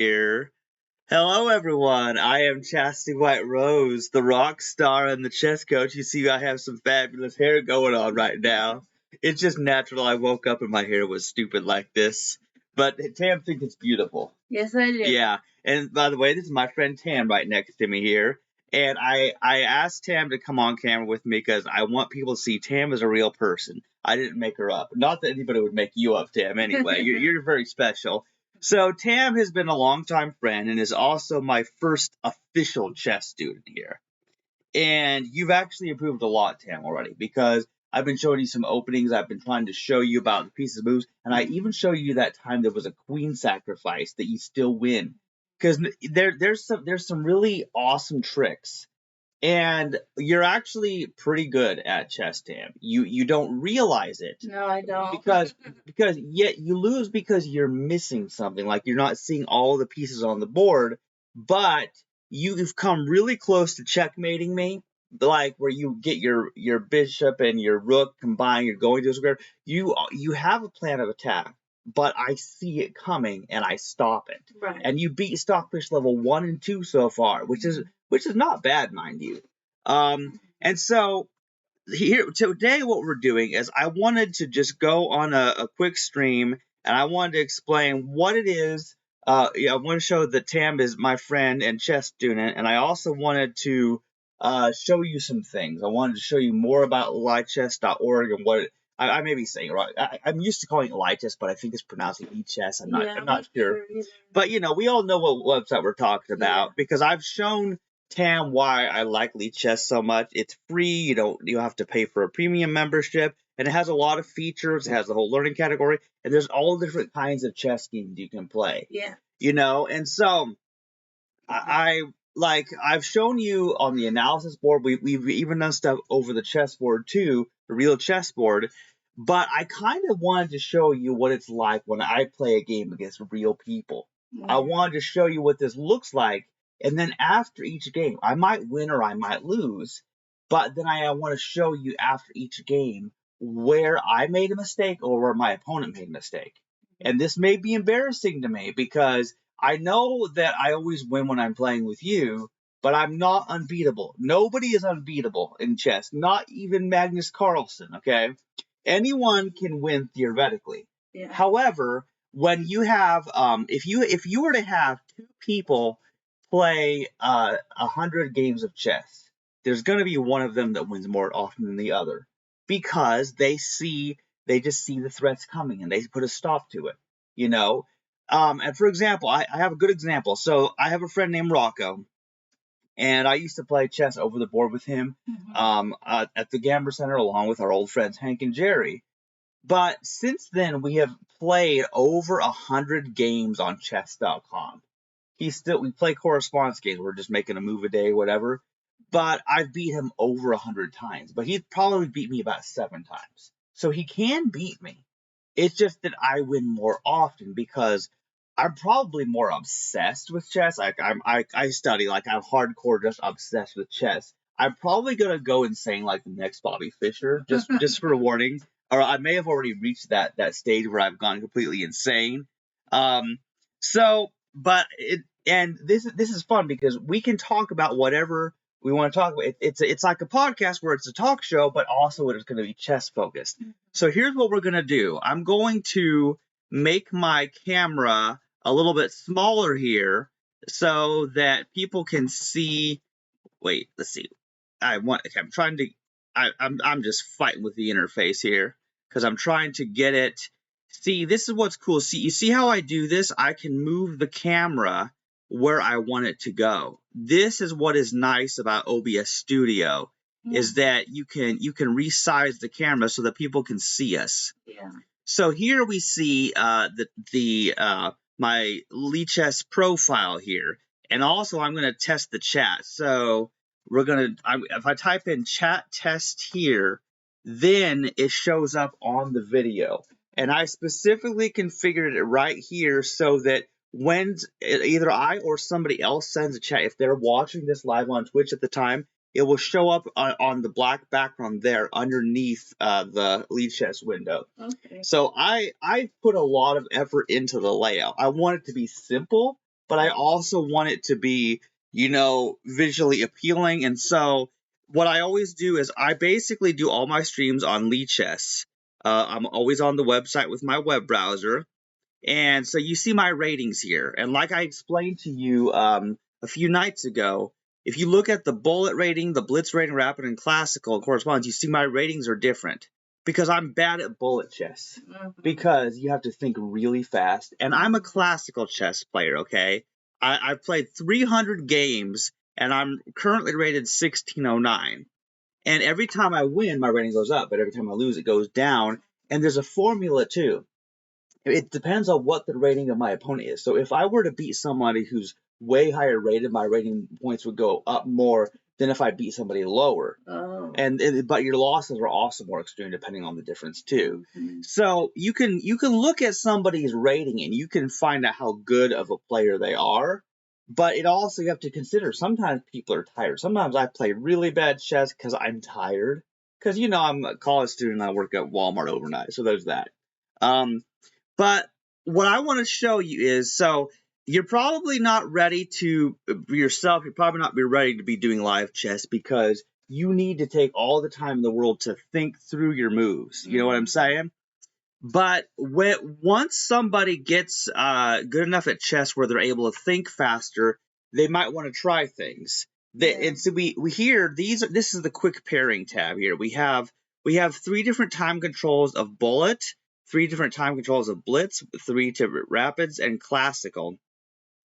Here. Hello, everyone. I am Chastity White Rose, the rock star and the chess coach. You see, I have some fabulous hair going on right now. It's just natural. I woke up and my hair was stupid like this. But Tam thinks it's beautiful. Yes, I do. Yeah. And by the way, this is my friend Tam right next to me here. And I asked Tam to come on camera with me because I want people to see Tam as a real person. I didn't make her up. Not that anybody would make you up, Tam, anyway. You're very special. So Tam has been a longtime friend and is also my first official chess student here. And you've actually improved a lot, Tam, already, because I've been showing you some openings. I've been trying to show you about the pieces of moves, and I even show you that time there was a queen sacrifice that you still win. Because there's some really awesome tricks, and you're actually pretty good at chess, Tam. You don't realize it. No, I don't. Because yet you lose because you're missing something, like you're not seeing all the pieces on the board, but you've come really close to checkmating me, like where you get your bishop and your rook combined, you're going to a square. You have a plan of attack, but I see it coming and I stop it. Right. And you beat Stockfish level 1 and 2 so far, which is not bad, mind you. And so here today what we're doing is I wanted to just go on a quick stream and I wanted to explain what it is. I want to show that Tam is my friend and chess student, and I also wanted to show you some things. I wanted to show you more about lichess.org and what I may be saying it wrong. I'm used to calling it lichess, but I think it's pronounced e-chess. I'm not sure. But we all know what website we're talking about because I've shown Tam why I like lichess so much. It's free. You don't have to pay for a premium membership, and it has a lot of features. It has the whole learning category, and there's all different kinds of chess games you can play. Yeah. And so I've shown you on the analysis board. We've even done stuff over the chessboard too, the real chessboard. But I kind of wanted to show you what it's like when I play a game against real people. I wanted to show you what this looks like. And then after each game, I might win or I might lose. But then I want to show you after each game where I made a mistake or where my opponent made a mistake. And this may be embarrassing to me because I know that I always win when I'm playing with you, but I'm not unbeatable. Nobody is unbeatable in chess, not even Magnus Carlsen, okay? Anyone can win theoretically. Yeah. However, when you have if you were to have two people play 100 games of chess, there's going to be one of them that wins more often than the other because they just see the threats coming and they put a stop to it. And for example, I have a good example. So I have a friend named Rocco, and I used to play chess over the board with him at the Gambler Center along with our old friends Hank and Jerry. But since then, we have played over 100 games on chess.com. We play correspondence games. We're just making a move a day, whatever. But I've beat him over 100 times. But he's probably beat me about 7 times. So he can beat me. It's just that I win more often because I'm probably more obsessed with chess. I study, like I'm hardcore just obsessed with chess. I'm probably gonna go insane like the next Bobby Fischer, just for a warning. Or I may have already reached that stage where I've gone completely insane. This is fun because we can talk about whatever we want to talk about. It's like a podcast where it's a talk show, but also it's going to be chess focused. So here's what we're going to do. I'm going to make my camera a little bit smaller here so that people can see. Wait, let's see. I'm just fighting with the interface here because I'm trying to get it. See, this is what's cool. See, you see how I do this? I can move the camera where I want it to go. This is what is nice about OBS Studio is that you can resize the camera so that people can see us. Yeah. So here we see my lichess profile here, and also I'm going to test the chat. So if I type in chat test here, then it shows up on the video. And I specifically configured it right here so that when either I or somebody else sends a chat, if they're watching this live on Twitch at the time, it will show up on the black background there underneath the lichess window. Okay. So I put a lot of effort into the layout. I want it to be simple, but I also want it to be, visually appealing. And so what I always do is I basically do all my streams on Lichess. I'm always on the website with my web browser. And so you see my ratings here. And like I explained to you a few nights ago, if you look at the bullet rating, the blitz rating, rapid, and classical correspondence, you see my ratings are different because I'm bad at bullet chess. Because you have to think really fast. And I'm a classical chess player, okay? I've played 300 games, and I'm currently rated 1609. And every time I win, my rating goes up, but every time I lose, it goes down. And there's a formula, too. It depends on what the rating of my opponent is. So if I were to beat somebody who's way higher rated, my rating points would go up more than if I beat somebody lower. Oh. But your losses are also more extreme depending on the difference too. So you can look at somebody's rating and you can find out how good of a player they are. But it also, you have to consider, sometimes people are tired. Sometimes I play really bad chess because I'm tired. Because, I'm a college student and I work at Walmart overnight. So there's that. But what I want to show you is, so you're probably not ready to yourself. You're probably not ready to be doing live chess because you need to take all the time in the world to think through your moves. You know what I'm saying? But once somebody gets good enough at chess where they're able to think faster, they might want to try things. And so we here, this is the quick pairing tab here. We have 3 different time controls of bullet, 3 different time controls of blitz, 3 different rapids, and classical.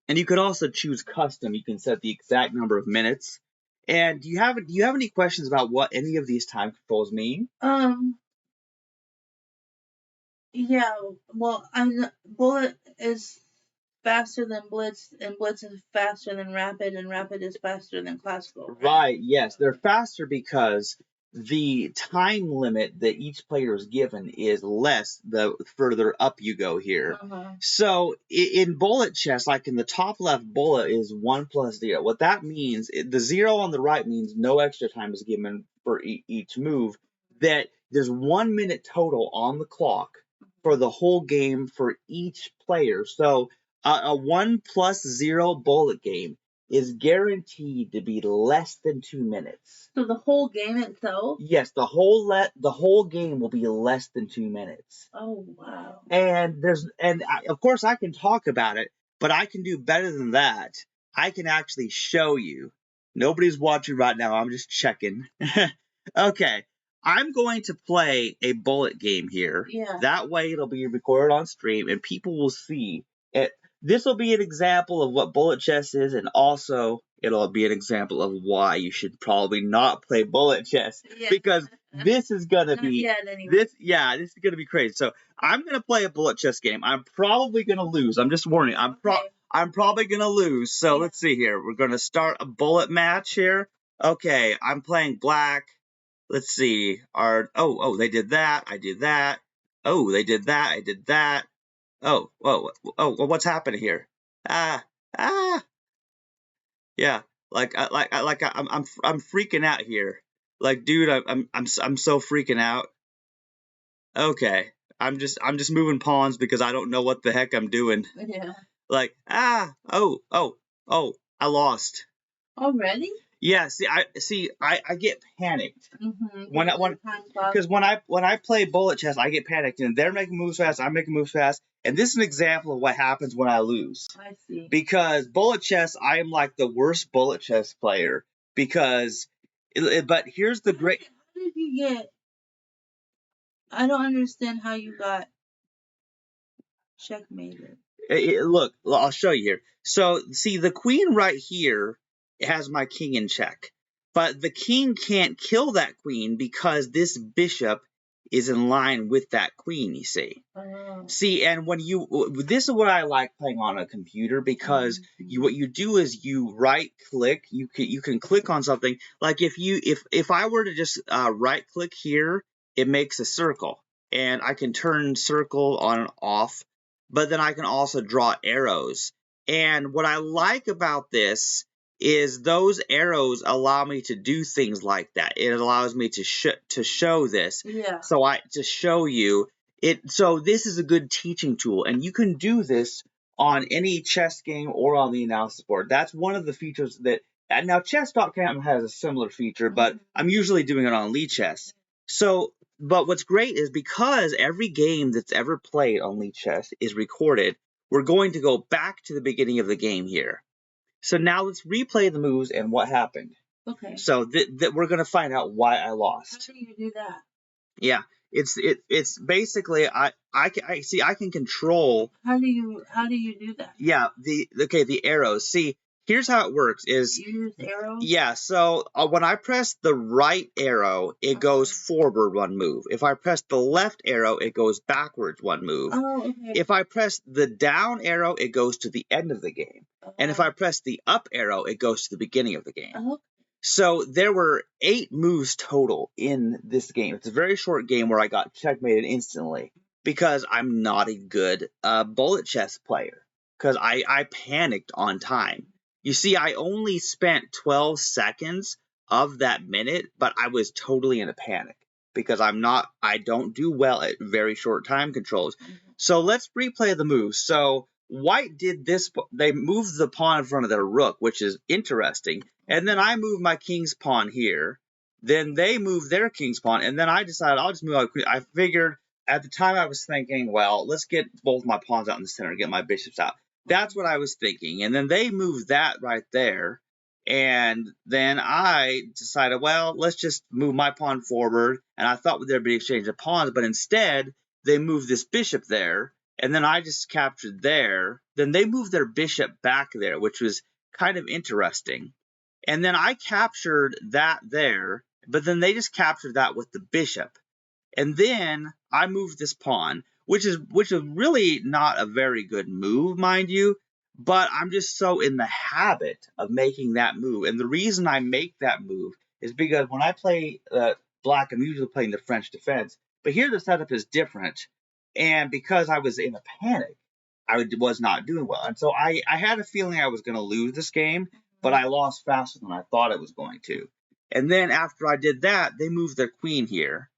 And you could also choose custom. You can set the exact number of minutes. And do you have any questions about what any of these time controls mean? Yeah, well, bullet is faster than blitz, and blitz is faster than rapid, and rapid is faster than classical. Right, yes. They're faster because the time limit that each player is given is less the further up you go here. So in bullet chess, like in the top left bullet is 1 plus 0. What that means, the 0 on the right means no extra time is given for each move. That there's 1 minute total on the clock for the whole game for each player. So a 1 plus 0 bullet game is guaranteed to be less than 2 minutes. So the whole game itself? Yes, the whole game will be less than 2 minutes. Oh wow! And of course I can talk about it, but I can do better than that. I can actually show you. Nobody's watching right now. I'm just checking. Okay, I'm going to play a bullet game here. Yeah. That way it'll be recorded on stream and people will see it. This will be an example of what bullet chess is, and also it'll be an example of why you should probably not play bullet chess. Yeah. Because this is gonna be anyway. this is gonna be crazy. So I'm gonna play a bullet chess game. I'm probably gonna lose. I'm just warning. I'm probably gonna lose. So let's see here. We're gonna start a bullet match here. Okay, I'm playing black. Let's see. They did that. I did that. Oh, they did that. I did that. Oh, what's happening here? Yeah, I'm freaking out here. Like, dude, I'm so freaking out. Okay, I'm just moving pawns because I don't know what the heck I'm doing. Yeah. Like, I lost. Already? Yeah, I get panicked because when I play bullet chess, I get panicked and they're making moves fast, I'm making moves fast, and this is an example of what happens when I lose. I see. Because bullet chess, I am like the worst bullet chess player but here's the great. How did you get? I don't understand how you got checkmated. Look, I'll show you here. So see, the queen right here has my king in check. But the king can't kill that queen because this bishop is in line with that queen, you see. Oh. See, and this is what I like playing on a computer because what you do is you right click, you can click on something. Like if I were to just right click here, it makes a circle. And I can turn circle on and off, but then I can also draw arrows. And what I like about this is those arrows allow me to do things like that. It allows me to show this. Yeah. To show you it. So this is a good teaching tool, and you can do this on any chess game or on the analysis board. That's one of the features that. And now chess.com has a similar feature, but I'm usually doing it on Lichess. So, but what's great is because every game that's ever played on Lichess is recorded, we're going to go back to the beginning of the game here. So now let's replay the moves and what happened. Okay. So that we're going to find out why I lost. How do you do that? Yeah, it's basically I can control. How do you do that? Yeah, the arrows. See, here's how it works is You use arrows? yeah, so when I press the right arrow, it goes forward one move. If I press the left arrow, it goes backwards one move. Oh, okay. If I press the down arrow, it goes to the end of the game. And if I press the up arrow, it goes to the beginning of the game. So there were 8 moves total in this game. It's a very short game where I got checkmated instantly because I'm not a good bullet chess player because I panicked on time. You see, I only spent 12 seconds of that minute, but I was totally in a panic because I don't do well at very short time controls. So let's replay the moves. So White did this, they moved the pawn in front of their rook, which is interesting. And then I moved my king's pawn here. Then they moved their king's pawn, and then I decided I'll just move my queen. I figured at the time I was thinking, well, let's get both my pawns out in the center and get my bishops out. That's what I was thinking. And then they moved that right there. And then I decided, well, let's just move my pawn forward. And I thought there'd be exchange of pawns, but instead they moved this bishop there. And then I just captured there. Then they moved their bishop back there, which was kind of interesting. And then I captured that there, but then they just captured that with the bishop. And then I moved this pawn, which is really not a very good move, mind you, but I'm just so in the habit of making that move. And the reason I make that move is because when I play black, I'm usually playing the French defense, but here the setup is different. And because I was in a panic, I was not doing well. And so I had a feeling I was going to lose this game, but I lost faster than I thought I was going to. And then after I did that, they moved their queen here.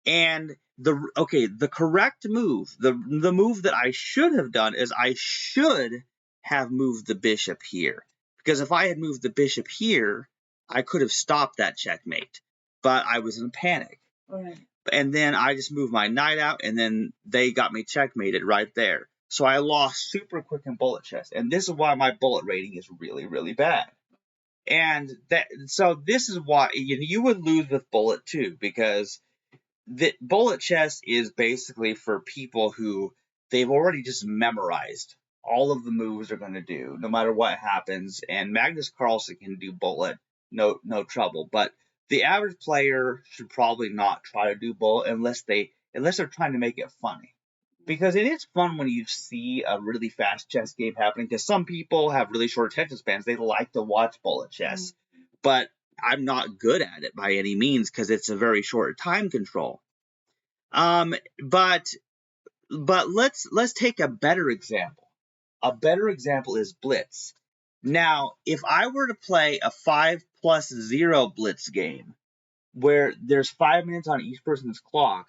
And the correct move, the move that I should have done is I should have moved the bishop here. Because if I had moved the bishop here, I could have stopped that checkmate. But I was in a panic. Right. And then I just moved my knight out, and then they got me checkmated right there. So I lost super quick in bullet chess. And this is why my bullet rating is really, really bad. And so this is why you would lose with bullet too, because the bullet chess is basically for people who they've already just memorized all of the moves they're going to do, no matter what happens. And Magnus Carlsen can do bullet, no trouble. But the average player should probably not try to do bullet unless they're trying to make it funny. Because it is fun when you see a really fast chess game happening, because some people have really short attention spans. They like to watch bullet chess. But I'm not good at it by any means because it's a very short time control. But let's take a better example. A better example is Blitz. Now, if I were to play a 5+0 Blitz game, where there's 5 minutes on each person's clock,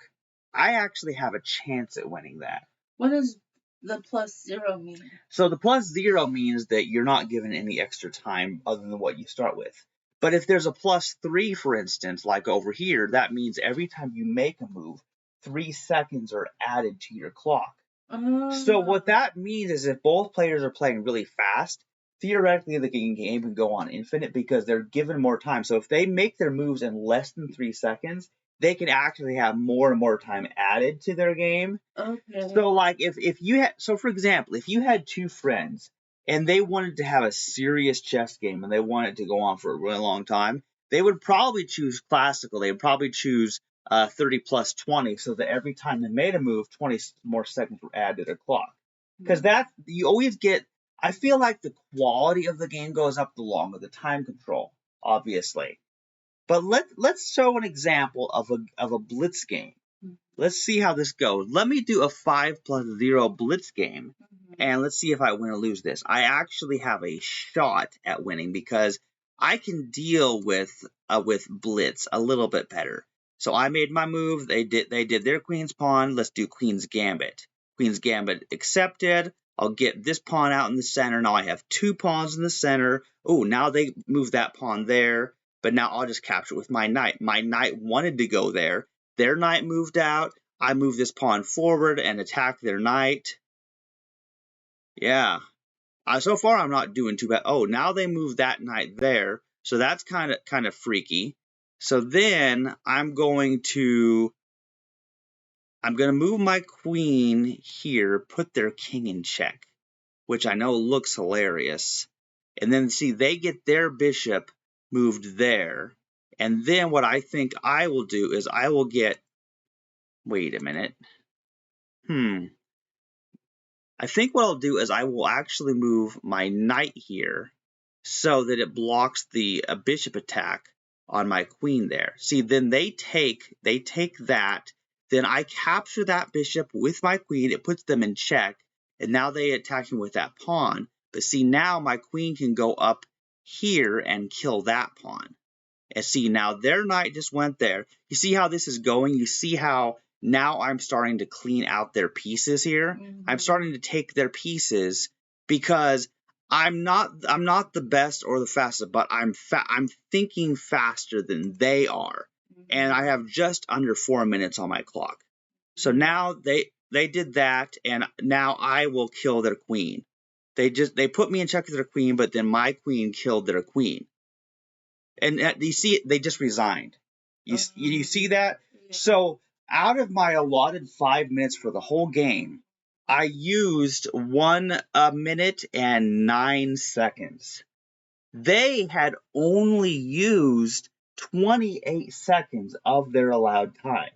I actually have a chance at winning that. What does the +0 mean? So the +0 means that you're not given any extra time other than what you start with. But if there's a +3, for instance, like over here, that means every time you make a move, 3 seconds are added to your clock. So what that means is if both players are playing really fast, theoretically the game can go on infinite because they're given more time. So if they make their moves in less than 3 seconds, they can actually have more and more time added to their game. Okay. So like if you had, so for example, if you had 2 friends and they wanted to have a serious chess game and they wanted to go on for a really long time, they would probably choose classical. They would probably choose 30+20, so that every time they made a move, 20 more seconds were added to their clock. Because you always get, I feel like the quality of the game goes up the longer the time control, obviously. But let's show an example of a blitz game. Let's see how this goes. Let me do a 5+0 blitz game, and let's see if I win or lose this. I actually have a shot at winning because I can deal with blitz a little bit better. So I made my move. They did their queen's pawn. Let's do queen's gambit. Queen's gambit accepted. I'll get this pawn out in the center. Now I have 2 pawns in the center. Oh, now they move that pawn there. But now I'll just capture it with my knight. My knight wanted to go there. Their knight moved out. I move this pawn forward and attack their knight. Yeah. So far, I'm not doing too bad. Oh, now they move that knight there. So that's kind of freaky. So then I'm going to move my queen here, put their king in check, which I know looks hilarious. And then see, they get their bishop moved there. And then what I think I will do is I will get, wait a minute. I think what I'll do is I will actually move my knight here so that it blocks the bishop attack on my queen there. See, then they take that. Then I capture that bishop with my queen. It puts them in check. And now they attack me with that pawn. But see, now my queen can go up here and kill that pawn. And see, now their knight just went there. You see how this is going? You see how now I'm starting to clean out their pieces here? I'm starting to take their pieces because I'm not the best or the fastest, but I'm thinking faster than they are. And I have just under 4 minutes on my clock. So now they did that, and now I will kill their queen. They put me in check with their queen, but then my queen killed their queen. And you see it, they just resigned. You see that? Yeah. So out of my allotted 5 minutes for the whole game, I used 1 minute and 9 seconds. They had only used 28 seconds of their allowed time.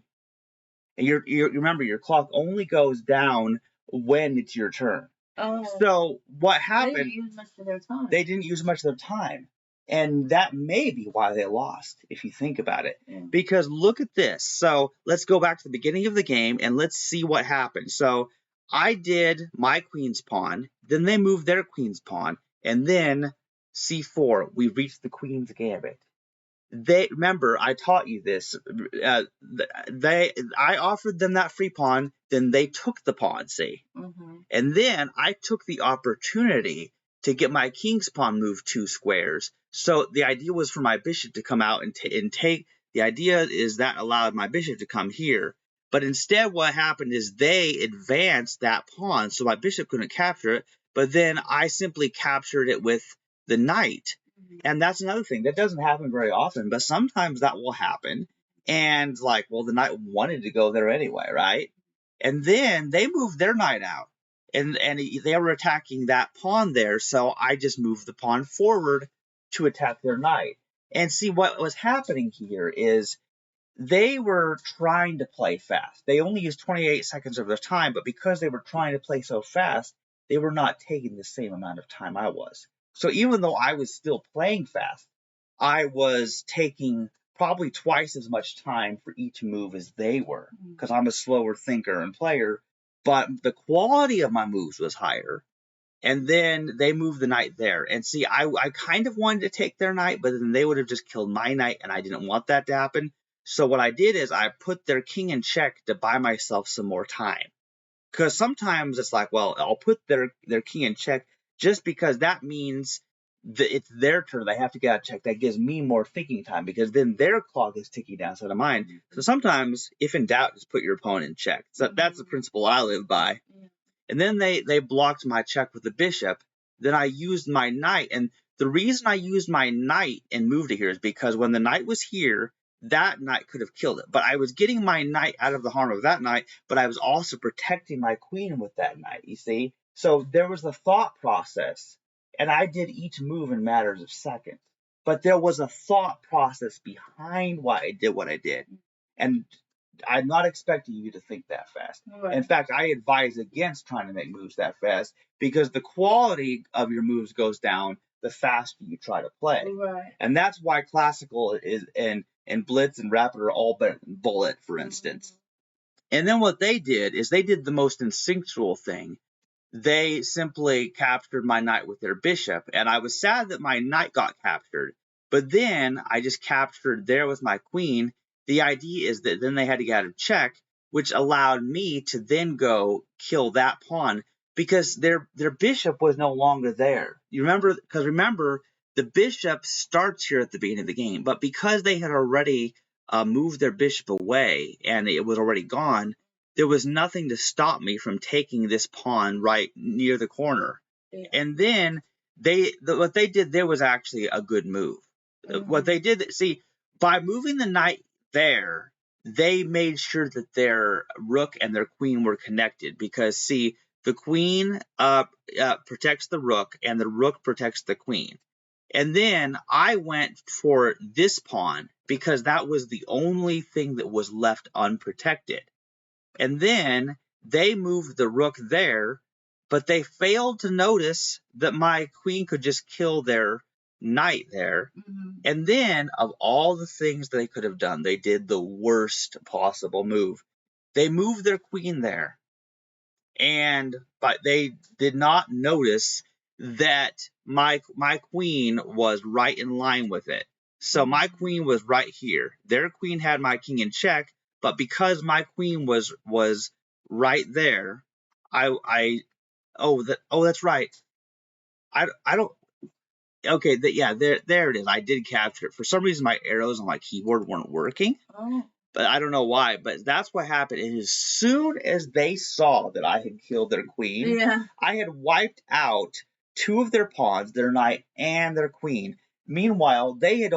And you remember, your clock only goes down when it's your turn. Oh. So what happened? They didn't use much of their time. They didn't use much of their time. And that may be why they lost, if you think about it. Yeah. Because look at this. So let's go back to the beginning of the game and let's see what happened. So I did my queen's pawn, then they moved their queen's pawn, and then c4, we reached the queen's gambit. They remember I taught you this. I offered them that free pawn, then they took the pawn, see? And then I took the opportunity to get my king's pawn moved 2 squares. So the idea was for my bishop to come out and take. The idea is that allowed my bishop to come here. But instead what happened is they advanced that pawn, so my bishop couldn't capture it. But then I simply captured it with the knight. And that's another thing. That doesn't happen very often, but sometimes that will happen. And like, well, the knight wanted to go there anyway, right? And then they moved their knight out. And they were attacking that pawn there, so I just moved the pawn forward to attack their knight. And see, what was happening here is they were trying to play fast. They only used 28 seconds of their time, but because they were trying to play so fast, they were not taking the same amount of time I was. So even though I was still playing fast, I was taking probably twice as much time for each move as they were, because I'm a slower thinker and player. But the quality of my moves was higher. And then they moved the knight there. And see, I kind of wanted to take their knight, but then they would have just killed my knight, and I didn't want that to happen. So what I did is I put their king in check to buy myself some more time. Because sometimes it's like, well, I'll put their king in check just because that means that it's their turn. They have to get out of check. That gives me more thinking time because then their clock is ticking down instead of mine. So sometimes, if in doubt, just put your opponent in check. So that's the principle I live by. And then they blocked my check with the bishop. Then I used my knight. And the reason I used my knight and moved it here is because when the knight was here, that knight could have killed it. But I was getting my knight out of the harm of that knight, but I was also protecting my queen with that knight, you see? So there was a thought process, and I did each move in matters of seconds. But there was a thought process behind why I did what I did. And I'm not expecting you to think that fast. Right. In fact, I advise against trying to make moves that fast because the quality of your moves goes down the faster you try to play. Right. And that's why classical is and blitz and rapid are all better than bullet, for instance. And then what they did is they did the most instinctual thing. They simply captured my knight with their bishop, and I was sad that my knight got captured. But then I just captured there with my queen. The idea is that then they had to get out of check, which allowed me to then go kill that pawn. because their bishop was no longer there. You remember, because remember, the bishop starts here at the beginning of the game, but because they had already moved their bishop away and it was already gone, there was nothing to stop me from taking this pawn right near the corner. Yeah. And then what they did there was actually a good move. What they did, see, by moving the knight there, they made sure that their rook and their queen were connected, because see, the queen protects the rook and the rook protects the queen. And then I went for this pawn because that was the only thing that was left unprotected. And then they moved the rook there, but they failed to notice that my queen could just kill their knight there. And then, of all the things they could have done, they did the worst possible move. They moved their queen there, but they did not notice that my queen was right in line with it. So my queen was right here. Their queen had my king in check, but because my queen was right there, that's right. I don't. Okay, there it is. I did capture it. For some reason, my arrows on my keyboard weren't working. Oh. But I don't know why. But that's what happened. And as soon as they saw that I had killed their queen, I had wiped out two of their pawns, their knight and their queen. Meanwhile, they had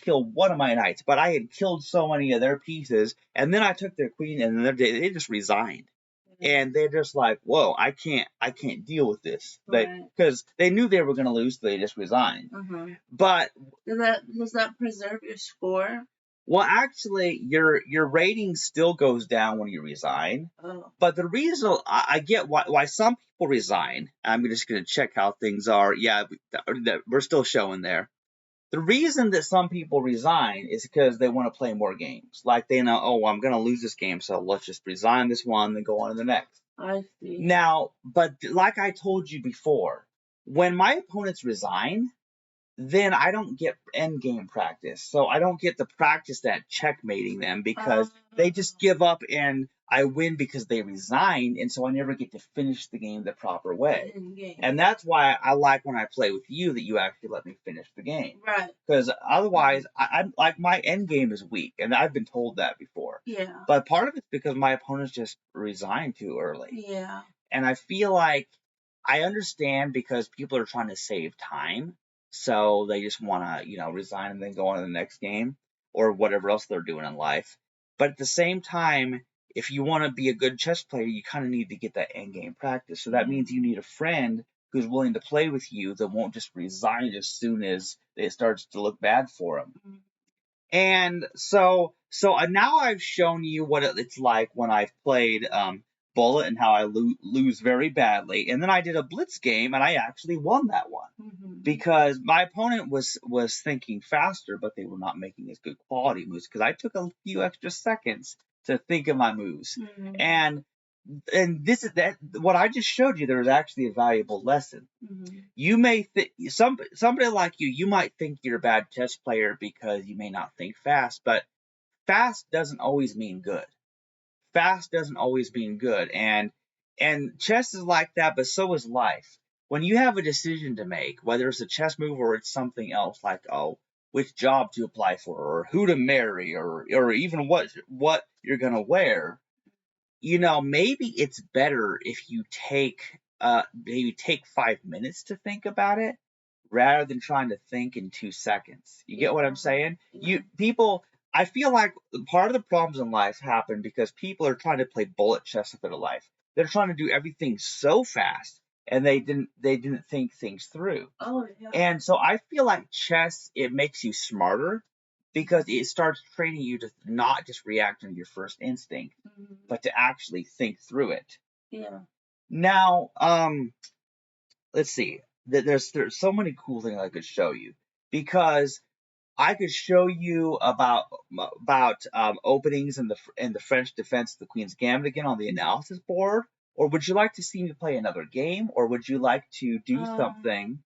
killed one of my knights, but I had killed so many of their pieces. And then I took their queen, and they just resigned. And they're just like, whoa, I can't deal with this. Because they knew they were going to lose, so they just resigned. But does that preserve your score? Well, actually, your rating still goes down when you resign. Oh. But the reason I get why some people resign, I'm just going to check how things are. Yeah, we're still showing there. The reason that some people resign is because they want to play more games. Like they know, oh, I'm going to lose this game, so let's just resign this one, then go on to the next. I see. Now, but like I told you before, when my opponents resign, then I don't get end game practice. So I don't get to practice that checkmating them, because they just give up and I win because they resign, and so I never get to finish the game the proper way. And that's why I like when I play with you that you actually let me finish the game. Right. Because otherwise, I'm like, my end game is weak, and I've been told that before. Yeah. But part of it's because my opponents just resign too early. Yeah. And I feel like I understand, because people are trying to save time. So they just want to, resign and then go on to the next game or whatever else they're doing in life. But at the same time, if you want to be a good chess player, you kind of need to get that end game practice. So that means you need a friend who's willing to play with you that won't just resign as soon as it starts to look bad for them. And so now I've shown you what it's like when I've played Bullet and how I lose very badly. And then I did a blitz game and I actually won that one because my opponent was thinking faster, but they were not making as good quality moves because I took a few extra seconds to think of my moves. And this is that what I just showed you. There was actually a valuable lesson. You may think somebody like you might think you're a bad chess player because you may not think fast, but fast doesn't always mean good. Fast doesn't always mean good, and chess is like that, but so is life. When you have a decision to make, whether it's a chess move or it's something else, like which job to apply for, or who to marry, or even what you're gonna wear, maybe it's better if you maybe take 5 minutes to think about it rather than trying to think in 2 seconds. You get what I'm saying? I feel like part of the problems in life happen because people are trying to play bullet chess with their life. They're trying to do everything so fast and they didn't think things through. Oh, yeah. And so I feel like chess, it makes you smarter because it starts training you to not just react on your first instinct, but to actually think through it. Yeah. Now, let's see. There's so many cool things I could show you because I could show you about openings in the French defense of the Queen's Gambit again on the analysis board, or would you like to see me play another game, or would you like to do something?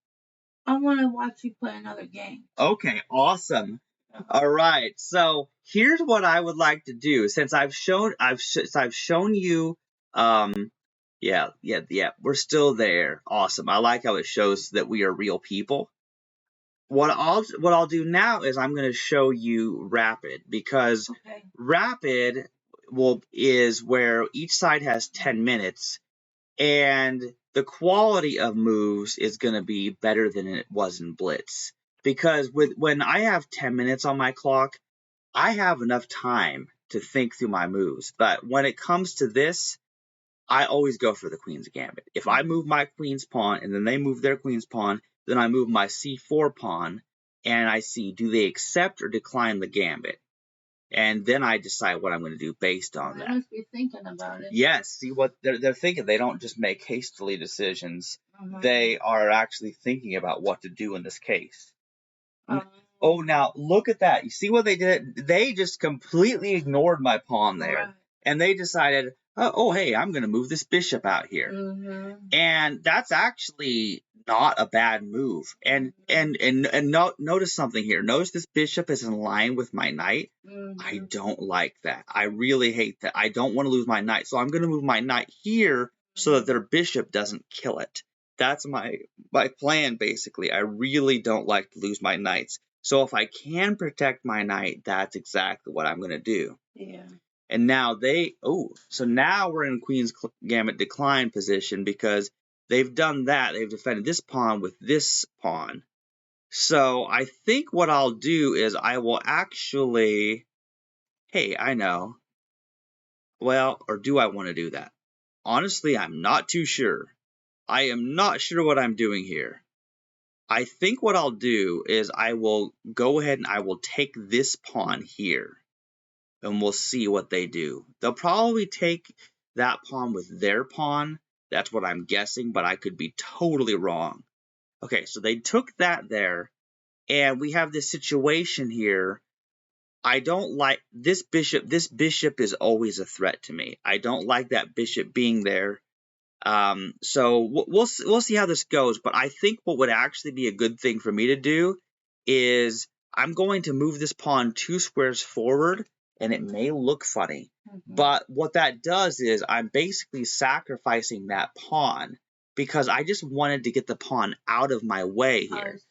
I want to watch you play another game. Okay, awesome. All right, so here's what I would like to do. Since I've shown you Yeah, yeah, yeah. We're still there. Awesome. I like how it shows that we are real people. What I'll do now is I'm going to show you rapid, because Okay. rapid is where each side has 10 minutes, and the quality of moves is going to be better than it was in blitz, because when I have 10 minutes on my clock, I have enough time to think through my moves. But when it comes to this, I always go for the queen's gambit. If I move my queen's pawn and then they move their queen's pawn, then I move my c4 pawn and I see, do they accept or decline the gambit? And then I decide what I'm going to do based on that. They must be thinking about it. Yes, see what they're thinking. They don't just make hastily decisions. They are actually thinking about what to do in this case. Oh, now look at that. You see what they did? They just completely ignored my pawn there. Right. And they decided, oh, hey, I'm going to move this bishop out here. And that's actually not a bad move. And notice something here. Notice this bishop is in line with my knight. I don't like that. I really hate that. I don't want to lose my knight. So I'm going to move my knight here so that their bishop doesn't kill it. That's my plan, basically. I really don't like to lose my knights. So if I can protect my knight, that's exactly what I'm going to do. Yeah. And now so now we're in Queen's Gambit decline position, because they've done that. They've defended this pawn with this pawn. So I think what I'll do is I will actually, hey, I know. Well, or do I want to do that? Honestly, I'm not too sure. I am not sure what I'm doing here. I think what I'll do is I will go ahead and I will take this pawn here, and we'll see what they do. They'll probably take that pawn with their pawn. That's what I'm guessing, but I could be totally wrong. Okay, so they took that there, and we have this situation here. I don't like this bishop. This bishop is always a threat to me. I don't like that bishop being there. So we'll see how this goes, but I think what would actually be a good thing for me to do is I'm going to move this pawn 2 squares forward, and it may look funny, but what that does is I'm basically sacrificing that pawn, because I just wanted to get the pawn out of my way here,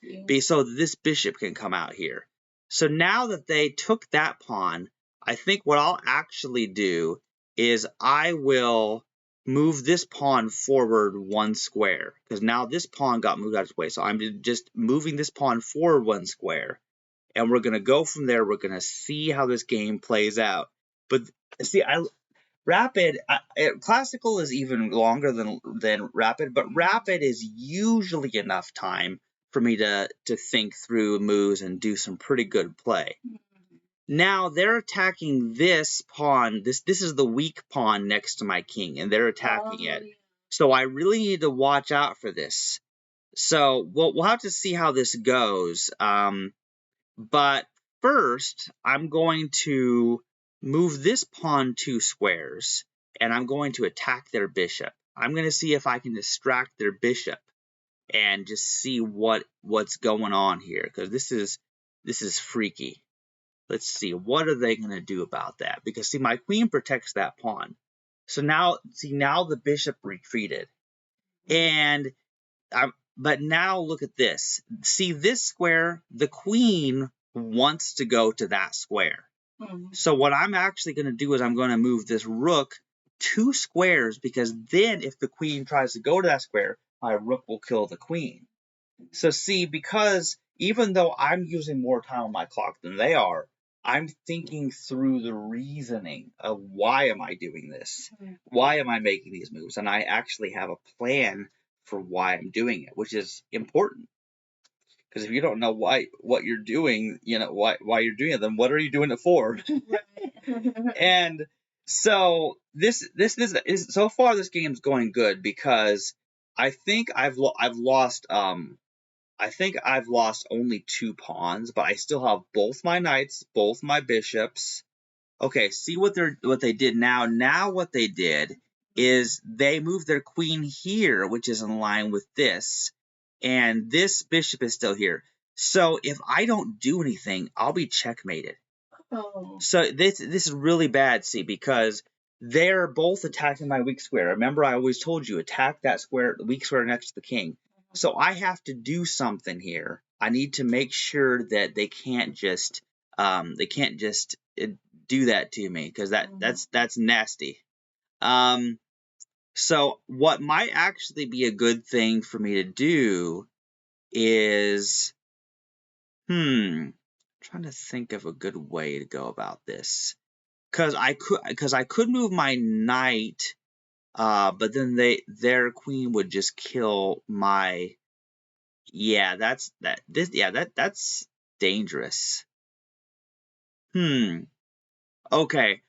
so this bishop can come out here. So now that they took that pawn, I think what I'll actually do is I will move this pawn forward 1 square, because now this pawn got moved out of its way. So I'm just moving this pawn forward 1 square, and we're going to go from there. We're going to see how this game plays out. But see, classical is even longer than rapid, but rapid is usually enough time for me to think through moves and do some pretty good play. Now they're attacking this pawn. This is the weak pawn next to my king, and they're attacking it. So I really need to watch out for this. So we'll have to see how this goes. But first, I'm going to move this pawn 2 squares, and I'm going to attack their bishop. I'm going to see if I can distract their bishop and just see what's going on here, because this is freaky. Let's see, what are they going to do about that? Because, see, my queen protects that pawn. So now the bishop retreated. But now look at this. See this square? The queen wants to go to that square. So what I'm actually going to do is I'm going to move this rook 2 squares, because then if the queen tries to go to that square, my rook will kill the queen. So see, because even though I'm using more time on my clock than they are, I'm thinking through the reasoning of why am I doing this? Why am I making these moves? And I actually have a plan for why I'm doing it, which is important. Because if you don't know what you're doing, why you're doing it, then what are you doing it for? And so this is so far this game's going good, because I think I've lost only 2 pawns, but I still have both my knights, both my bishops. Okay, see what they did now. Now what they did is they moved their queen here, which is in line with this, and this bishop is still here. So if I don't do anything, I'll be checkmated. So this is really bad, see, because they're both attacking my weak square. Remember, I always told you, attack that square, the weak square next to the king. So I have to do something here. I need to make sure that they can't just do that to me, because that's nasty. So what might actually be a good thing for me to do is, trying to think of a good way to go about this. Because I could move my knight, but then their queen would just kill my. Yeah, that's dangerous. Okay.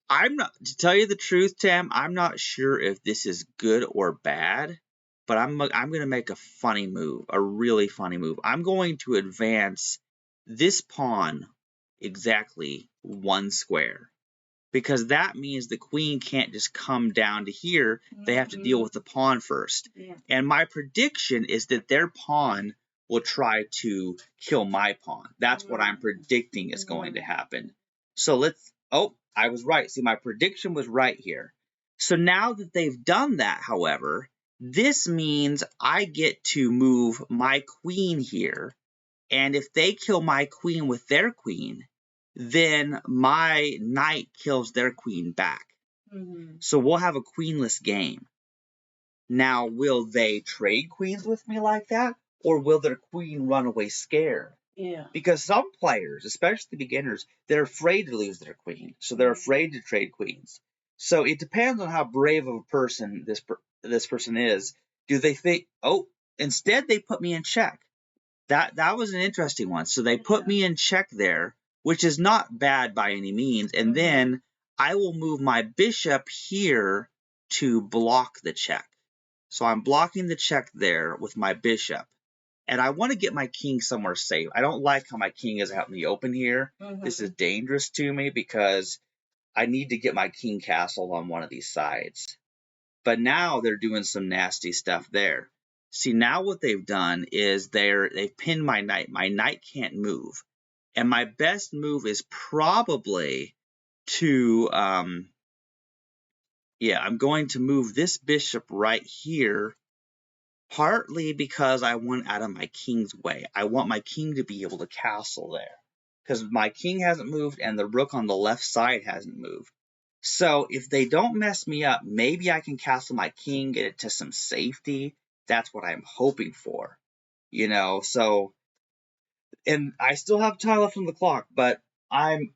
I'm not, to tell you the truth, Tam, I'm not sure if this is good or bad, but I'm gonna make a funny move, a really funny move. I'm going to advance this pawn exactly one square, because that means the queen can't just come down to here. They have to deal with the pawn first. Yeah. And my prediction is that their pawn will try to kill my pawn. That's what I'm predicting is going to happen. So I was right. See, my prediction was right here. So now that they've done that, however, this means I get to move my queen here. And if they kill my queen with their queen, then my knight kills their queen back. So we'll have a queenless game. Now, will they trade queens with me like that? Or will their queen run away scared? Yeah. Because some players, especially beginners, they're afraid to lose their queen. So they're afraid to trade queens. So it depends on how brave of a person this person is. Do they think, oh, instead they put me in check? That was an interesting one. So they put me in check there, which is not bad by any means. And then I will move my bishop here to block the check. So I'm blocking the check there with my bishop. And I want to get my king somewhere safe. I don't like how my king is out in the open here. This is dangerous to me because I need to get my king castled on one of these sides. But now they're doing some nasty stuff there. See, now what they've done is they've pinned my knight. My knight can't move. And my best move is probably to, I'm going to move this bishop right here, partly because I want out of my king's way. I want my king to be able to castle there, because my king hasn't moved and the rook on the left side hasn't moved. So if they don't mess me up, maybe I can castle my king, get it to some safety. That's what I'm hoping for, So, and I still have time left on the clock, but I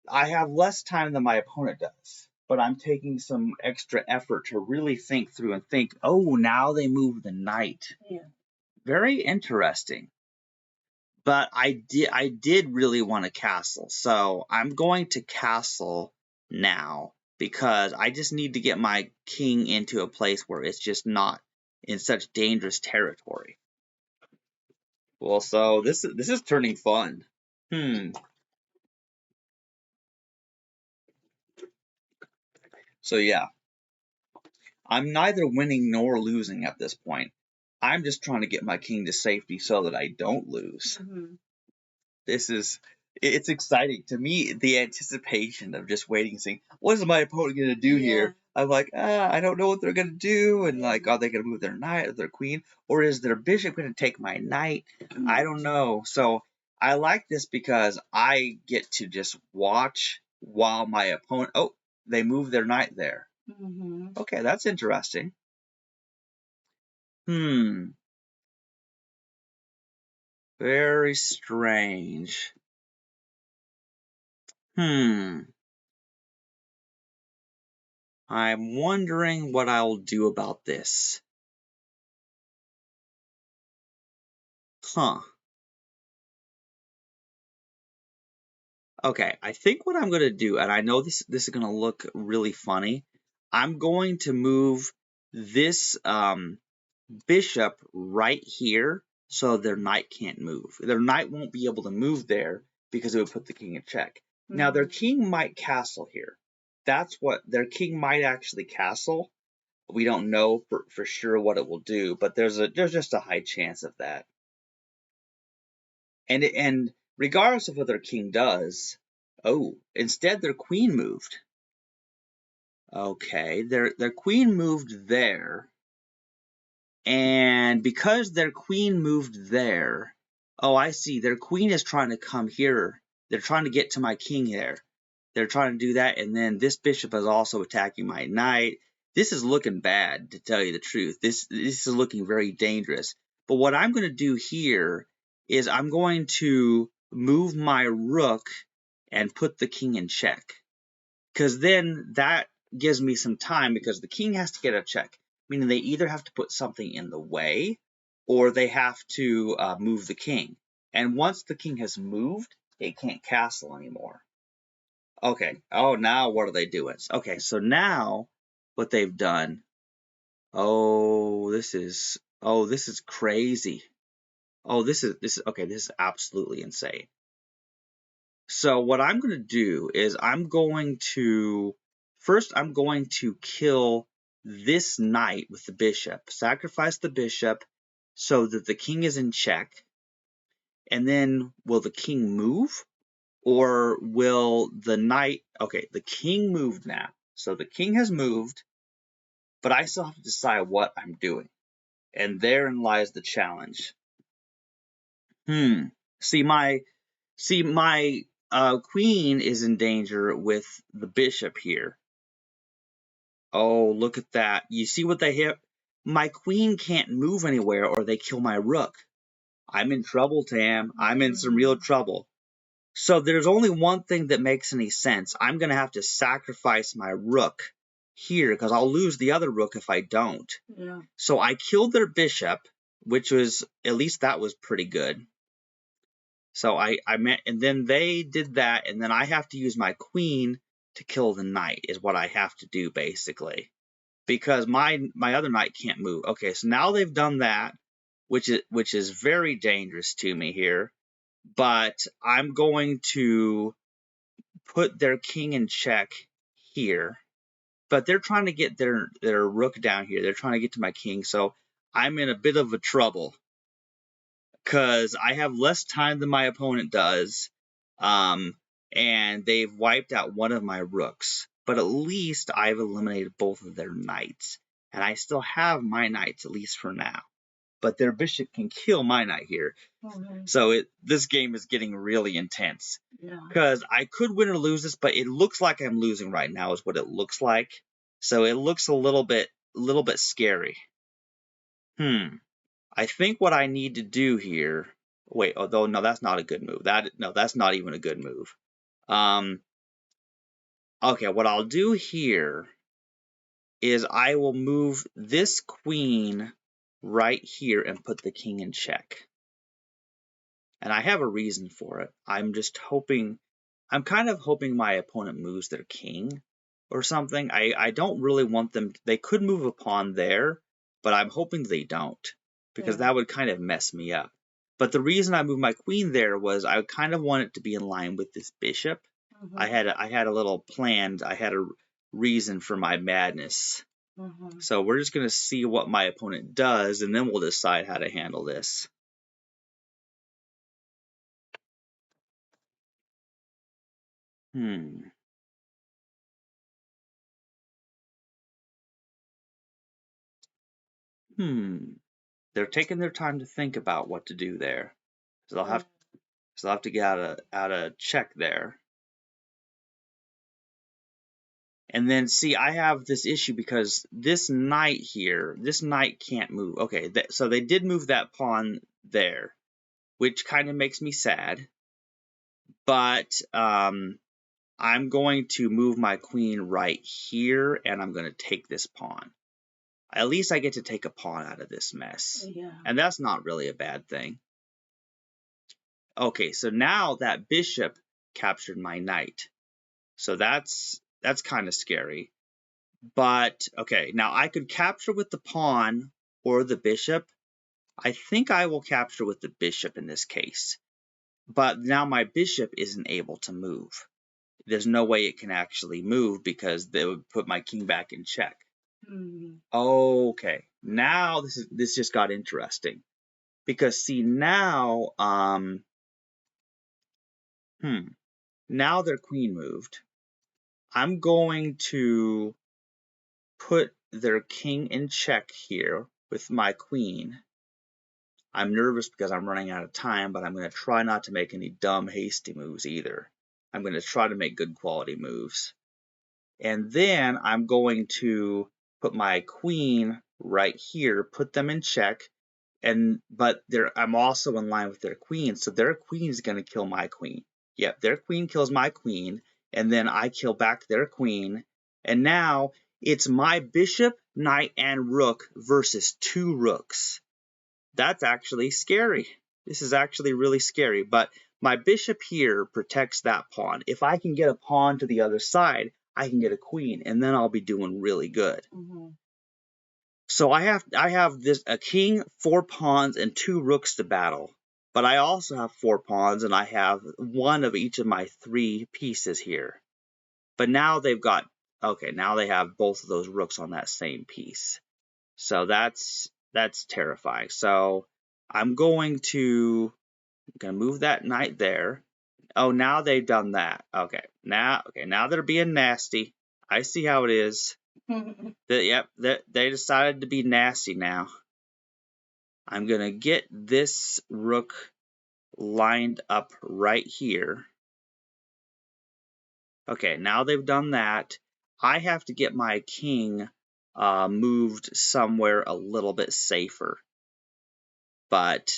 have less time than my opponent does. But I'm taking some extra effort to really think through and think, oh, now they move the knight. Yeah. Very interesting. But I did really want a castle, so I'm going to castle now because I just need to get my king into a place where it's just not in such dangerous territory. Well, so this is turning fun. So yeah, I'm neither winning nor losing at this point. I'm just trying to get my king to safety so that I don't lose. It's exciting to me. The anticipation of just waiting and saying, what is my opponent going to do here? I'm like, I don't know what they're going to do. And like, are they going to move their knight or their queen? Or is their bishop going to take my knight? I don't know. So I like this because I get to just watch while my opponent, they move their knight there. Okay, that's interesting. Very strange. I'm wondering what I'll do about this. Okay, I think what I'm going to do, and I know this is going to look really funny, I'm going to move this bishop right here so their knight can't move. Their knight won't be able to move there because it would put the king in check. Now, their king might castle here. That's what their king might actually castle. We don't know for sure what it will do, but there's just a high chance of that. And regardless of what their king does, instead their queen moved. Okay, their queen moved there, and because their queen moved there, oh, I see. Their queen is trying to come here. They're trying to get to my king there. They're trying to do that, and then this bishop is also attacking my knight. This is looking bad, to tell you the truth. This is looking very dangerous. But what I'm going to do here is I'm going to move my rook and put the king in check. Because then that gives me some time, because the king has to get a check, meaning they either have to put something in the way or they have to move the king. And once the king has moved, it can't castle anymore. Okay. Oh, now what are they doing? Okay, so now what they've done. This is crazy. This is okay. This is absolutely insane. So what I'm going to do is I'm going to kill this knight with the bishop, sacrifice the bishop so that the king is in check. And then will the king move? Or will the knight... Okay, the king moved now. So the king has moved, but I still have to decide what I'm doing. And therein lies the challenge. See, my queen is in danger with the bishop here. Oh, look at that. You see what they hit? My queen can't move anywhere or they kill my rook. I'm in trouble, Tam. I'm in some real trouble. So there's only one thing that makes any sense. I'm going to have to sacrifice my rook here because I'll lose the other rook if I don't. Yeah. So I killed their bishop, which was, at least that was pretty good. So and then they did that, and then I have to use my queen to kill the knight is what I have to do basically, because my other knight can't move. Okay, so now they've done that, which is very dangerous to me here. But I'm going to put their king in check here. But they're trying to get their rook down here. They're trying to get to my king, so I'm in a bit of a trouble because I have less time than my opponent does, and they've wiped out one of my rooks. But at least I've eliminated both of their knights, and I still have my knights, at least for now. But their bishop can kill my knight here. Okay. So this game is getting really intense. Yeah. Because I could win or lose this, but it looks like I'm losing right now is what it looks like. So it looks a little bit scary. I think what I need to do here. Wait, although no, that's not a good move. That's not even a good move. Okay, what I'll do here is I will move this queen right here and put the king in check. And I have a reason for it. I'm kind of hoping my opponent moves their king or something. I don't really want them. They could move a pawn there, but I'm hoping they don't, because that would kind of mess me up. But the reason I moved my queen there was I kind of want it to be in line with this bishop. I had a little planned. I had a reason for my madness. So we're just gonna see what my opponent does, and then we'll decide how to handle this. They're taking their time to think about what to do there. So they'll have to get out a check there. And then see, I have this issue because this knight here, this knight can't move. Okay, so they did move that pawn there, which kind of makes me sad. But I'm going to move my queen right here, and I'm going to take this pawn. At least I get to take a pawn out of this mess. Yeah. And that's not really a bad thing. Okay, so now that bishop captured my knight. So that's kind of scary. But, okay, now I could capture with the pawn or the bishop. I think I will capture with the bishop in this case. But now my bishop isn't able to move. There's no way it can actually move because they would put my king back in check. Okay, now this just got interesting. Because see, now now their queen moved. I'm going to put their king in check here with my queen. I'm nervous because I'm running out of time, but I'm going to try not to make any dumb, hasty moves either. I'm going to try to make good quality moves. And then I'm going to put my queen right here, put them in check, but I'm also in line with their queen, so their queen is going to kill my queen. Yep, their queen kills my queen, and then I kill back their queen, and now it's my bishop, knight, and rook versus 2 rooks. That's actually scary. This is actually really scary, but my bishop here protects that pawn. If I can get a pawn to the other side, I can get a queen, and then I'll be doing really good. So I have a king, 4 pawns, and 2 rooks to battle. But I also have 4 pawns, and I have 1 of each of my 3 pieces here. But now they've got, okay, now they have both of those rooks on that same piece. So that's terrifying. So I'm going to move that knight there. Oh, now they've done that. Okay, now they're being nasty. I see how it is. Yep, they decided to be nasty now. I'm going to get this rook lined up right here. Okay, now they've done that. I have to get my king moved somewhere a little bit safer. But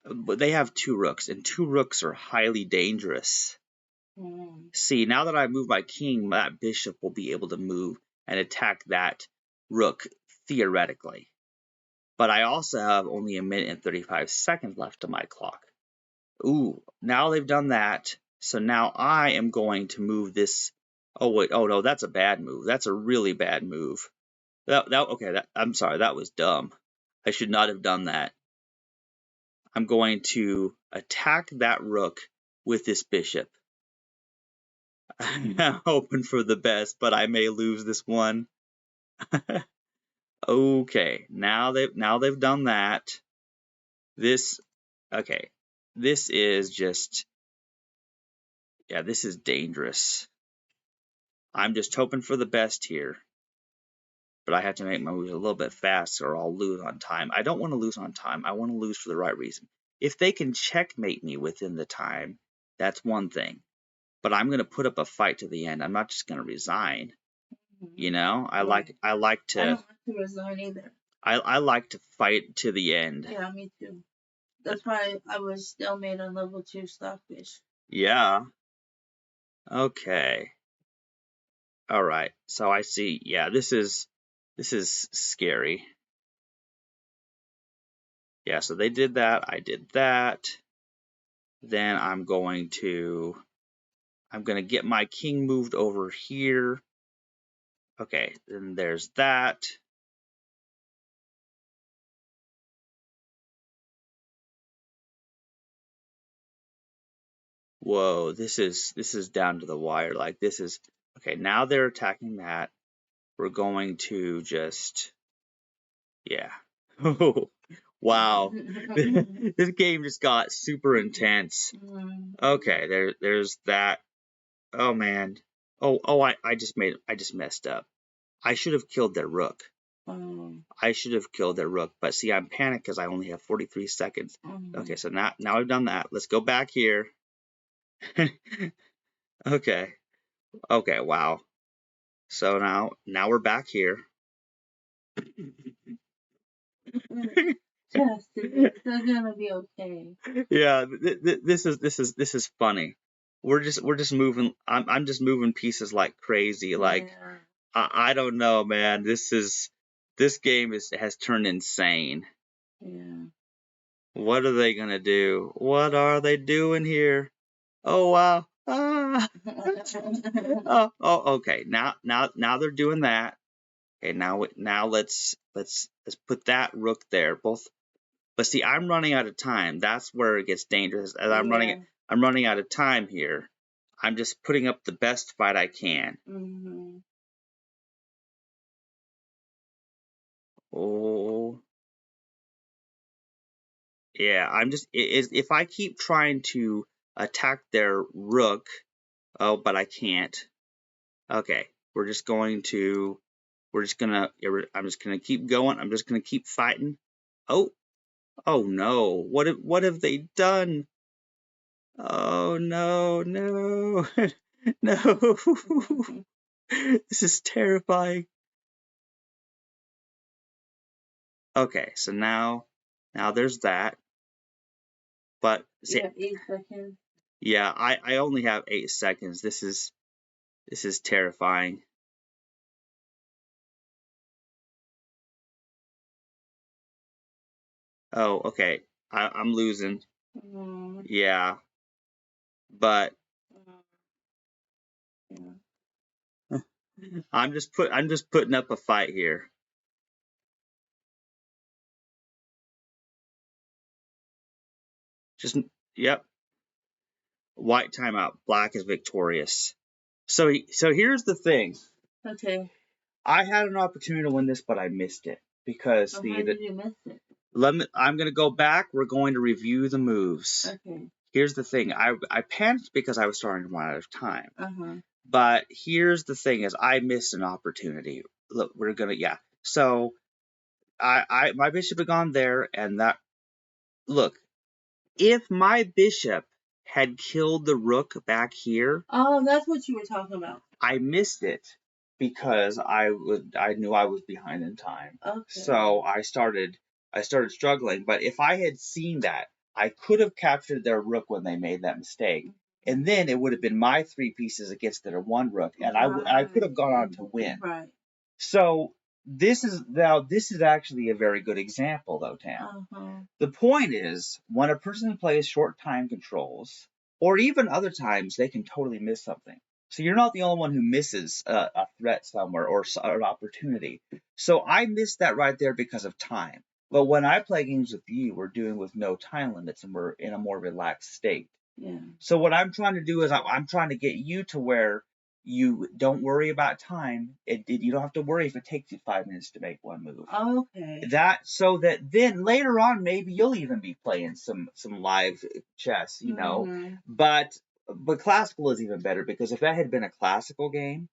they have 2 rooks, and 2 rooks are highly dangerous. See, now that I move my king, that bishop will be able to move and attack that rook theoretically. But I also have only 1 minute and 35 seconds left on my clock. Ooh, now they've done that. So now I am going to move this. Oh wait, oh no, that's a bad move. That's a really bad move. I'm sorry, that was dumb. I should not have done that. I'm going to attack that rook with this bishop. I'm hoping for the best, but I may lose this one. Okay, now they've done that. This is just, yeah, this is dangerous. I'm just hoping for the best here, but I have to make my moves a little bit fast or I'll lose on time. I don't want to lose on time. I want to lose for the right reason. If they can checkmate me within the time, that's one thing. But I'm going to put up a fight to the end. I'm not just going to resign. You know, I like to. I don't like to resign either. I like to fight to the end. Yeah, me too. That's why I was stalemate on level 2 Stockfish. Yeah. Okay. All right. So I see. Yeah, this is scary. Yeah, so they did that. I did that. Then I'm going to get my king moved over here. Okay, then there's that. Whoa, this is down to the wire. Like, this is okay. Now they're attacking that. We're going to just, yeah. Wow, this game just got super intense. Okay, there's that. Oh man. I just messed up. I should have killed their rook. I should have killed their rook, but see, I'm panicked because I only have 43 seconds. Okay, so now I've done that. Let's go back here. Okay. Okay, wow. So now we're back here. Chastity, it's gonna be okay. Yeah, this is funny. We're just moving. I'm just moving pieces like crazy. Like, Yeah. I don't know, man. This game has turned insane. Yeah. What are they gonna do? What are they doing here? Oh wow. Ah. Okay. Now they're doing that. Okay, now let's put that rook there. Both, but see, I'm running out of time. That's where it gets dangerous. As I'm running out of time here. I'm just putting up the best fight I can. Oh. Yeah, I'm just if I keep trying to attack their rook, oh, but I can't. Okay, we're just going to I'm just gonna keep going. I'm just gonna keep fighting. Oh, oh no! What have they done? Oh no, no, no! This is terrifying. Okay, so now there's that. But see, Yeah, 8 seconds. yeah, I only have 8 seconds. This is terrifying. Oh, okay. I'm losing. Yeah, but Yeah. I'm just putting up a fight here. Just yep. White timeout. Black is victorious. So here's the thing. Okay. I had an opportunity to win this, but I missed it because How did you miss it? I'm gonna go back. We're going to review the moves. Okay. Here's the thing. I panicked because I was starting to run out of time. Uh-huh. But here's the thing: is I missed an opportunity. Look, So my bishop had gone there, and that look. If my bishop had killed the rook back here, Oh, that's what you were talking about. I missed it because I knew I was behind in time. Okay. So I started struggling. But if I had seen that, I could have captured their rook when they made that mistake. And then it would have been my 3 pieces against their 1 rook, and I could have gone on to win. Right. So this is actually a very good example, though, Tam. Uh-huh. The point is, when a person plays short time controls, or even other times, they can totally miss something. So you're not the only one who misses a threat somewhere or an opportunity. So I missed that right there because of time. But when I play games with you, we're doing with no time limits and we're in a more relaxed state. Yeah. So what I'm trying to do is I'm trying to get you to where you don't worry about time. You don't have to worry if it takes you 5 minutes to make one move. Okay. So that then later on maybe you'll even be playing some live chess, you know. Mm-hmm. But classical is even better because if that had been a classical game,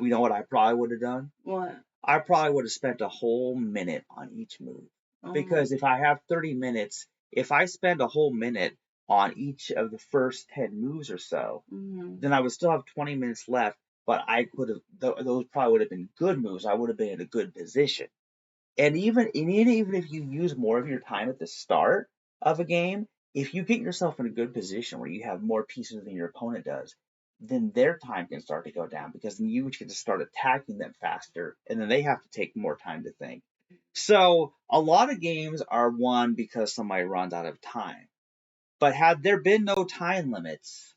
you know what I probably would have done? What? I probably would have spent a whole minute on each move. Because if I have 30 minutes, if I spend a whole minute on each of the first 10 moves or so, then I would still have 20 minutes left, but I could have, those probably would have been good moves. I would have been in a good position. And even if you use more of your time at the start of a game, if you get yourself in a good position where you have more pieces than your opponent does, then their time can start to go down because then you get to start attacking them faster, and then they have to take more time to think. So a lot of games are won because somebody runs out of time. But had there been no time limits,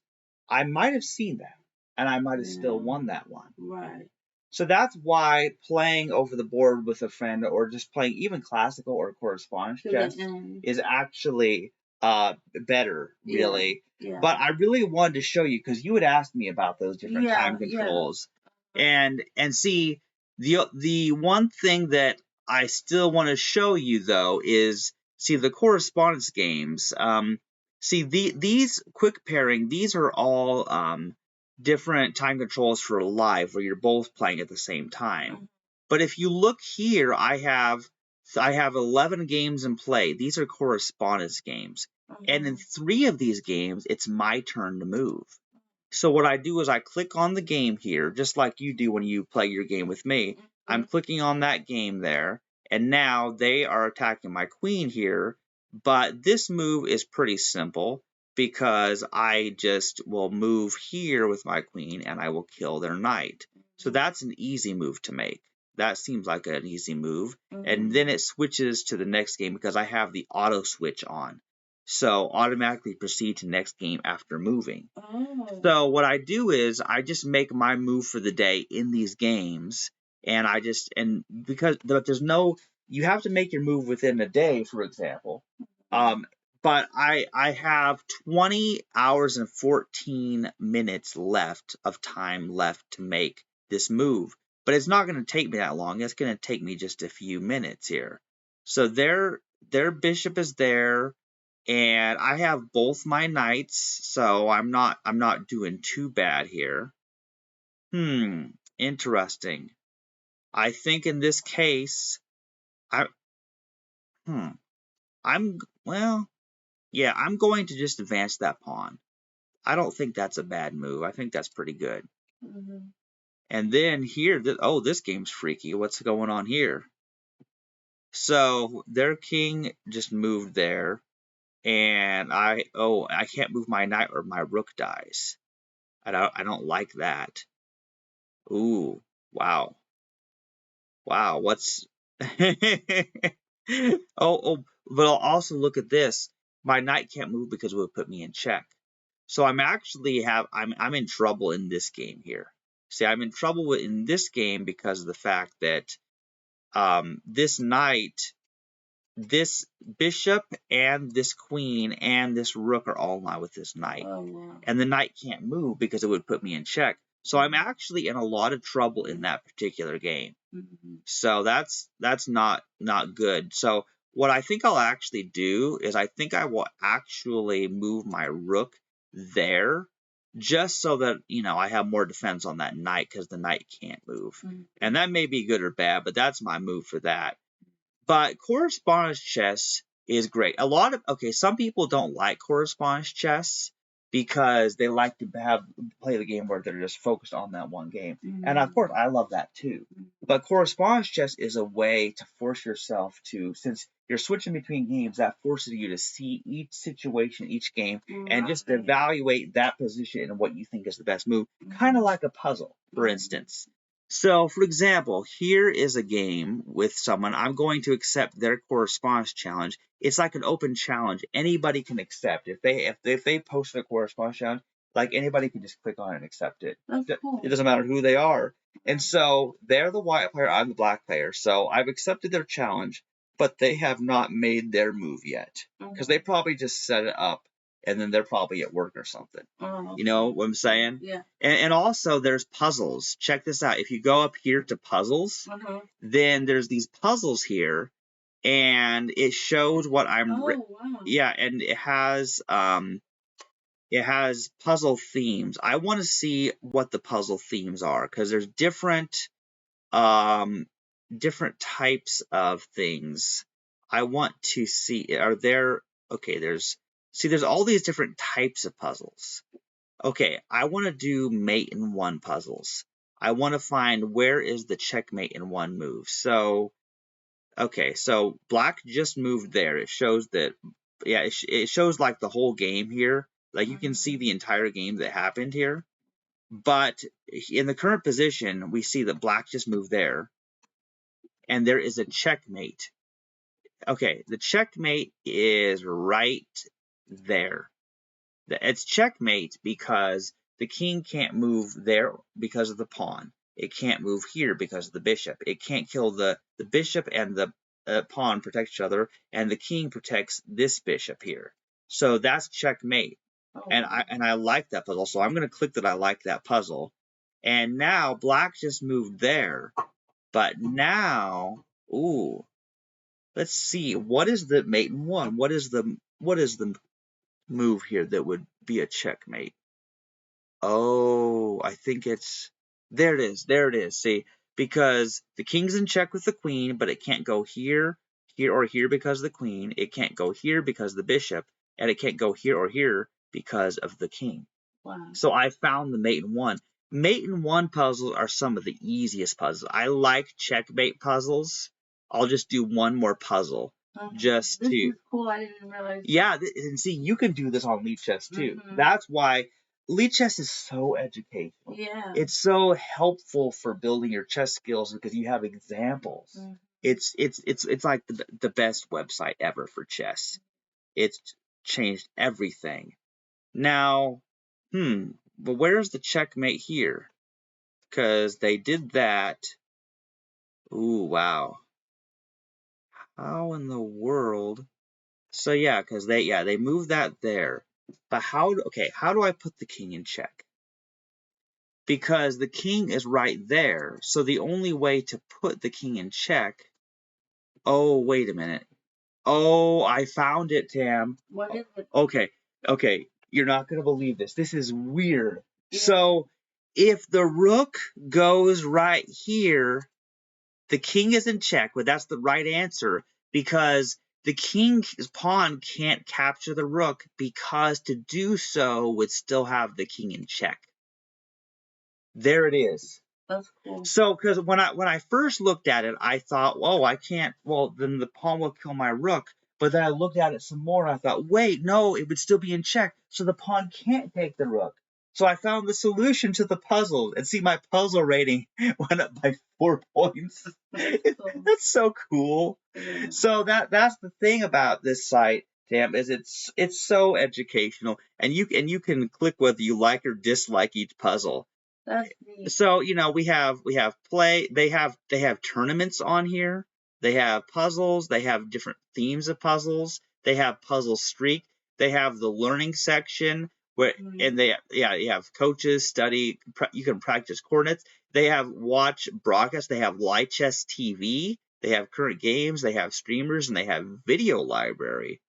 I might have seen that, and I might have still won that one. Right. So that's why playing over the board with a friend or just playing even classical or correspondence chess is actually better, really. Yeah. But I really wanted to show you because you had asked me about those different time controls. And see the one thing that I still want to show you though is see the correspondence games. See these quick pairing, these are all different time controls for live where you're both playing at the same time. But if you look here, I have 11 games in play. These are correspondence games. And in 3 of these games, it's my turn to move. So what I do is I click on the game here, just like you do when you play your game with me. I'm clicking on that game there, and now they are attacking my queen here. But this move is pretty simple because I just will move here with my queen and I will kill their knight. So that's an easy move to make. That seems like an easy move. And then it switches to the next game because I have the auto switch on. So automatically proceed to next game after moving. So what I do is I just make my move for the day in these games, and because there's no, you have to make your move within a day, for example. But I have 20 hours and 14 minutes left of time left to make this move. But it's not going to take me that long. It's going to take me just a few minutes here. So their bishop is there, and I have both my knights, so I'm not doing too bad here. Interesting. I think in this case, I hmm, I'm well, yeah, I'm going to just advance that pawn. I don't think that's a bad move. I think that's pretty good. Mm-hmm. And then here, oh, this game's freaky. What's going on here? So their king just moved there, and I can't move my knight or my rook dies. I don't like that. Ooh, wow. Wow, what's but I'll also look at this. My knight can't move because it would put me in check. So I'm in trouble in this game here. See, I'm in trouble in this game because of the fact that this knight, this bishop, and this queen and this rook are all in line with this knight. Oh, wow. And the knight can't move because it would put me in check. So I'm actually in a lot of trouble in that particular game. Mm-hmm. So that's not good. So what I think I'll actually do is I think I will actually move my rook there just so that, I have more defense on that knight because the knight can't move. Mm-hmm. And that may be good or bad, but that's my move for that. But correspondence chess is great. Some people don't like correspondence chess because they like to play the game where they're just focused on that one game. Mm-hmm. And of course, I love that too. But correspondence chess is a way to force yourself to, since you're switching between games, that forces you to see each situation, each game, and just evaluate that position and what you think is the best move, kind of like a puzzle, for instance. So, for example, here is a game with someone. I'm going to accept their correspondence challenge. It's like an open challenge. Anybody can accept. If they post a correspondence challenge, like anybody can just click on it and accept it. That's cool. It doesn't matter who they are. And so they're the white player, I'm the black player. So I've accepted their challenge, but they have not made their move yet because they probably just set it up and then they're probably at work or something. Oh, okay. You know what I'm saying? Yeah. And also there's puzzles. Check this out. If you go up here to puzzles, then there's these puzzles here, and it shows what I'm. Oh, wow. Yeah, and it has puzzle themes. I want to see what the puzzle themes are because there's different types of things. I want to see. Are there? Okay, there's all these different types of puzzles. Okay, I want to do mate in one puzzles. I want to find where is the checkmate in one move. So, okay, so black just moved there. It shows that, yeah, it shows like the whole game here. Like you can see the entire game that happened here. But in the current position, we see that black just moved there. And there is a checkmate. Okay, the checkmate is right there. It's checkmate because the king can't move there because of the pawn. It can't move here because of the bishop. It can't kill the bishop, and the pawn protect each other, and the king protects this bishop here. So that's checkmate. And I like that puzzle. So I'm going to click that I like that puzzle. And now black just moved there. But now, ooh, let's see. What is the mate in one? What is the move here that would be a checkmate? Oh, I think it's there. It is. There it is. See, because the king's in check with the queen, but it can't go here, here, or here because of the queen. It can't go here because of the bishop, and it can't go here or here because of the king. Wow. So I found the mate in one. Mate in one puzzles are some of the easiest puzzles. I like checkmate puzzles. I'll just do one more puzzle just this to. is cool. I didn't realize. Yeah, and see, you can do this on Lead Chess too. That's why Lead Chess is so educational. Yeah. It's so helpful for building your chess skills because you have examples. It's like the best website ever for chess. It's changed everything. Now, but where's the checkmate here? Because they did that. Ooh, wow. How in the world? So yeah, because they moved that there. But how do I put the king in check? Because the king is right there. So the only way to put the king in check. Oh, wait a minute. Oh, I found it, Tam. What is it? Okay. You're not gonna believe this. This is weird. Yeah. So if the rook goes right here, The king is in check, but that's the right answer because the king's pawn can't capture the rook because to do so would still have the king in check. There it is. That's cool. So, because when I first looked at it, I thought, "Whoa, I can't." Well, then the pawn will kill my rook. But then I looked at it some more, and I thought, "Wait, no, it would still be in check, so the pawn can't take the rook." So I found the solution to the puzzle, and see, my puzzle rating went up by 4 points. That's cool. That's so cool. Yeah. So that's the thing about this site, Tam, is it's so educational, and you can click whether you like or dislike each puzzle. That's neat. So we have play. They have tournaments on here. They have puzzles. They have different themes of puzzles. They have puzzle streak. They have the learning section where and you have coaches study. You can practice coordinates. They have watch broadcasts. They have live chess TV. They have current games. They have streamers, and they have video library.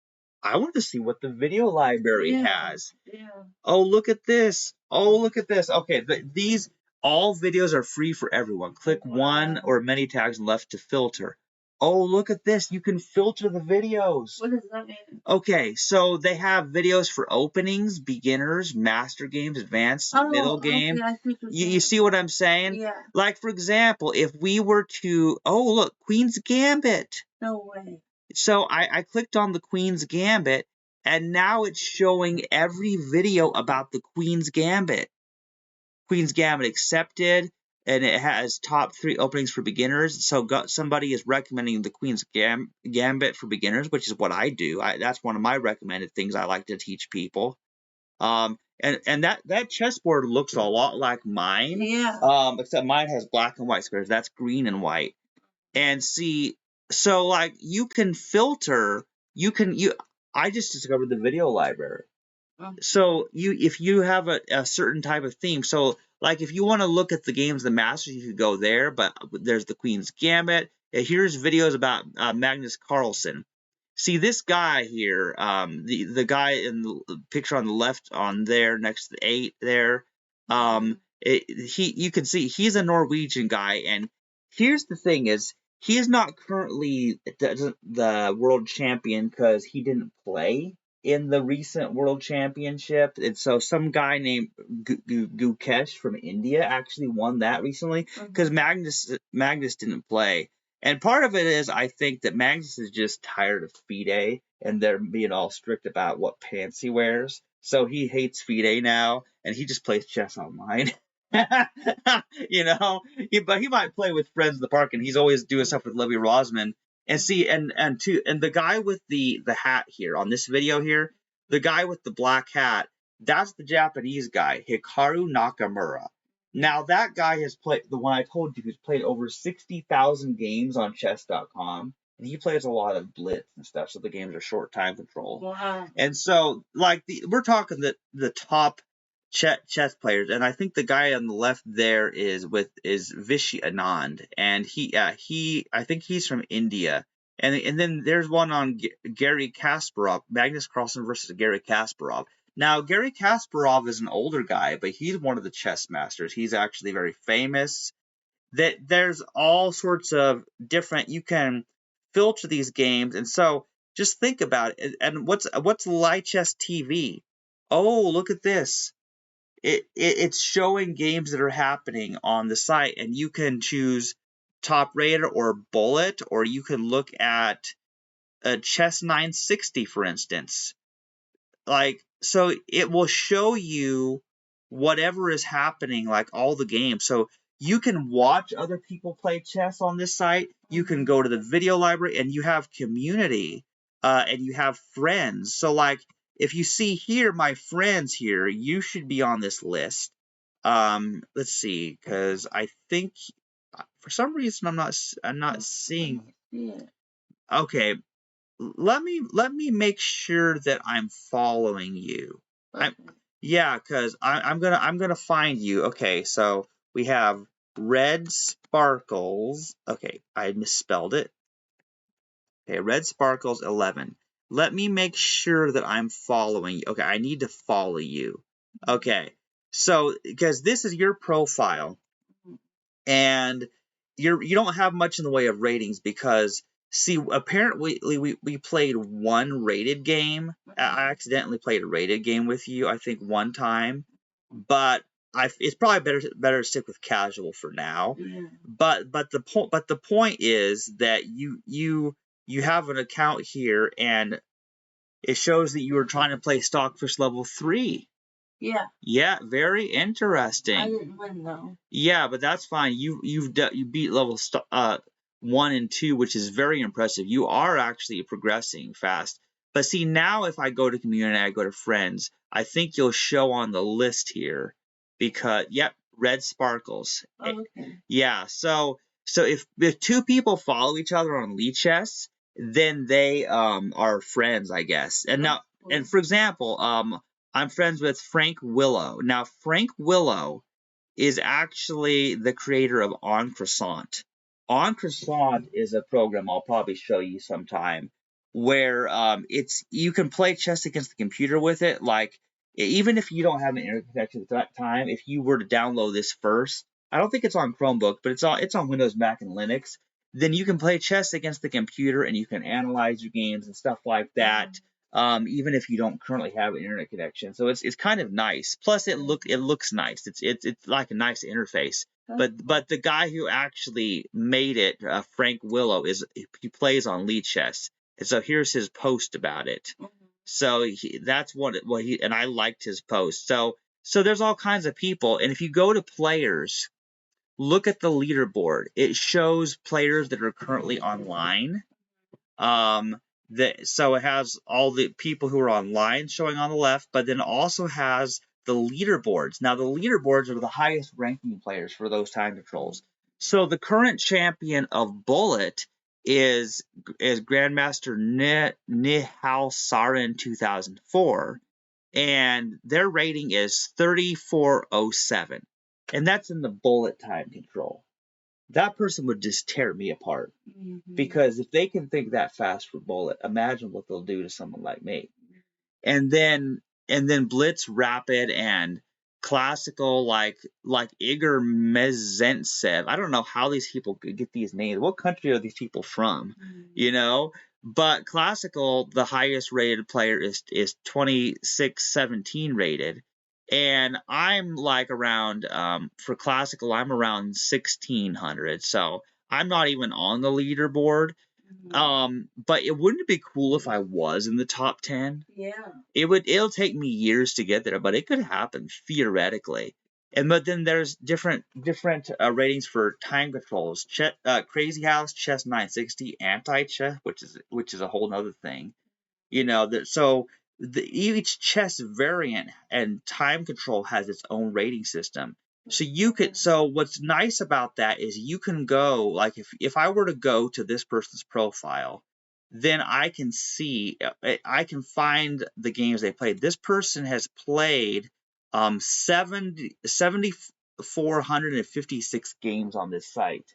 I want to see what the video library has. Yeah. Oh, look at this. Oh, look at this. Okay, these all videos are free for everyone. Click one or many tags left to filter. Oh, look at this. You can filter the videos. What does that mean? Okay, so they have videos for openings, beginners, master games, advanced, middle game. Okay, I see what You see what I'm saying? Yeah. Like, for example, if we were to, oh, look, Queen's Gambit. No way. So I clicked on the Queen's Gambit, and now it's showing every video about the Queen's Gambit. Queen's Gambit accepted, and it has top 3 openings for beginners. So somebody is recommending the Queen's Gambit for beginners, which is what I do. That's one of my recommended things I like to teach people. And that chessboard looks a lot like mine. Yeah. Except mine has black and white squares. That's green and white. And see, so like you can filter. I just discovered the video library. So if you have a certain type of theme, so like if you want to look at the games the Masters, you could go there. But there's the Queen's Gambit. Here's videos about Magnus Carlsen. See this guy here, the guy in the picture on the left on there next to the 8 there. You can see he's a Norwegian guy, and here's the thing is he is not currently the world champion because he didn't play in the recent world championship. And so some guy named Gukesh from India actually won that recently because Magnus didn't play. And part of it is I think that Magnus is just tired of FIDE and they're being all strict about what pants he wears. So he hates FIDE now and he just plays chess online. But he might play with friends in the park, and he's always doing stuff with Levy Rosman. And see, and the guy with the hat here on this video here, the guy with the black hat, that's the Japanese guy, Hikaru Nakamura. Now that guy has played the one I told you, he's played over 60,000 games on chess.com, and he plays a lot of blitz and stuff, so the games are short time control. Wow. And so, like, we're talking the top chess players, and I think the guy on the left there is Vishy Anand, and I think he's from India, and then there's one on Gary Kasparov, Magnus Carlsen versus Gary Kasparov. Now Gary Kasparov is an older guy, but he's one of the chess masters. He's actually very famous. That there's all sorts of different, you can filter these games, and so just think about it. And what's Live Chess TV? Oh, look at this. It's showing games that are happening on the site, and you can choose top rated or bullet, or you can look at Chess 960, for instance. Like, so it will show you whatever is happening, like all the games. So you can watch other people play chess on this site. You can go to the video library, and you have community, and you have friends. So like, if you see here, my friends here, you should be on this list. Let's see, because I think for some reason I'm not seeing. Okay, let me make sure that I'm following you. Okay. Because I'm gonna find you. Okay, so we have Red Sparkles. Okay, I misspelled it. Okay, Red Sparkles 11. Let me make sure that I'm following you. Okay, I need to follow you. Okay, so because this is your profile, and you don't have much in the way of ratings because see apparently we played one rated game. I accidentally played a rated game with you I think one time, but it's probably better to stick with casual for now. Yeah. But the point is that you have an account here and it shows that you were trying to play Stockfish level 3. Yeah. Yeah, very interesting. I didn't win though. Yeah, but that's fine. You beat level 1 and 2, which is very impressive. You are actually progressing fast. But see, now if I go to community, I go to friends, I think you'll show on the list here because yep, red sparkles. Oh, okay. Yeah, so if two people follow each other on Lead Chess, then they are friends, I guess. And now and for example, I'm friends with Frank Willow. Now Frank Willow is actually the creator of On Croissant. On Croissant is a program I'll probably show you sometime where it's you can play chess against the computer with it. Like even if you don't have an internet connection at that time, if you were to download this first, I don't think it's on Chromebook, but it's on Windows, Mac, and Linux. Then you can play chess against the computer and you can analyze your games and stuff like that. Even if you don't currently have an internet connection. So it's kind of nice. Plus it looks nice. It's like a nice interface. But the guy who actually made it, Frank Willow, he plays on Lead Chess. And so here's his post about it. So that's what he and I liked his post. So there's all kinds of people, and if you go to players, look at the leaderboard. It shows players that are currently online. So it has all the people who are online showing on the left, but then also has the leaderboards. Now the leaderboards are the highest ranking players for those time controls. So the current champion of Bullet is Grandmaster Nihal Sarin 2004, and their rating is 3407, and that's in the Bullet time control. That person would just tear me apart. Because if they can think that fast for Bullet, imagine what they'll do to someone like me. And then Blitz, Rapid, and Classical, like Igor Mezentsev. I don't know how these people get these names. What country are these people from? You know? But Classical, the highest rated player is 2617 rated. And I'm like around, for Classical, I'm around 1600. So I'm not even on the leaderboard. But wouldn't it be cool if I was in the top 10? Yeah. It'll take me years to get there, but it could happen theoretically. But then there's different ratings for time controls. Crazy House, Chess 960, Anti-Chess, which is a whole other thing. You know, so each chess variant and time control has its own rating system. So so what's nice about that is you can go, like if I were to go to this person's profile, then I can find the games they played. This person has played 7,456 games on this site.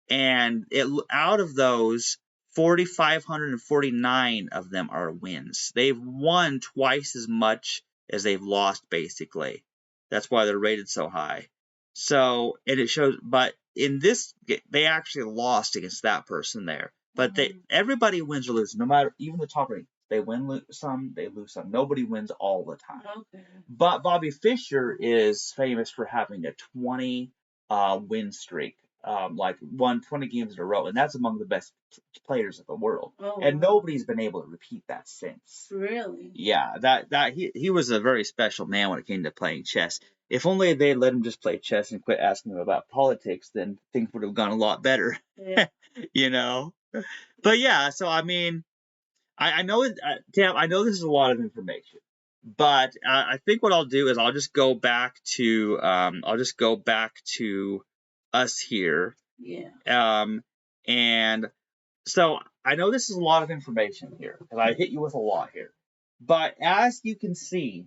And out of those, 4,549 of them are wins. They've won twice as much as they've lost, basically. That's why they're rated so high. So, and it shows, but in this, they actually lost against that person there. But everybody wins or loses, no matter, even the top rating. They win some, they lose some. Nobody wins all the time. Okay. But Bobby Fischer is famous for having a 20 win streak. Like won 20 games in a row, and that's among the best players in the world. And nobody's been able to repeat that since. Really? Yeah, that he was a very special man when it came to playing chess. If only they let him just play chess and quit asking him about politics, then things would have gone a lot better. Yeah. You know? But yeah, so I mean, I know, Tam, I know this is a lot of information, but I think what I'll do is I'll just go back to us here. Yeah. And so I know this is a lot of information here because I hit you with a lot here, but as you can see,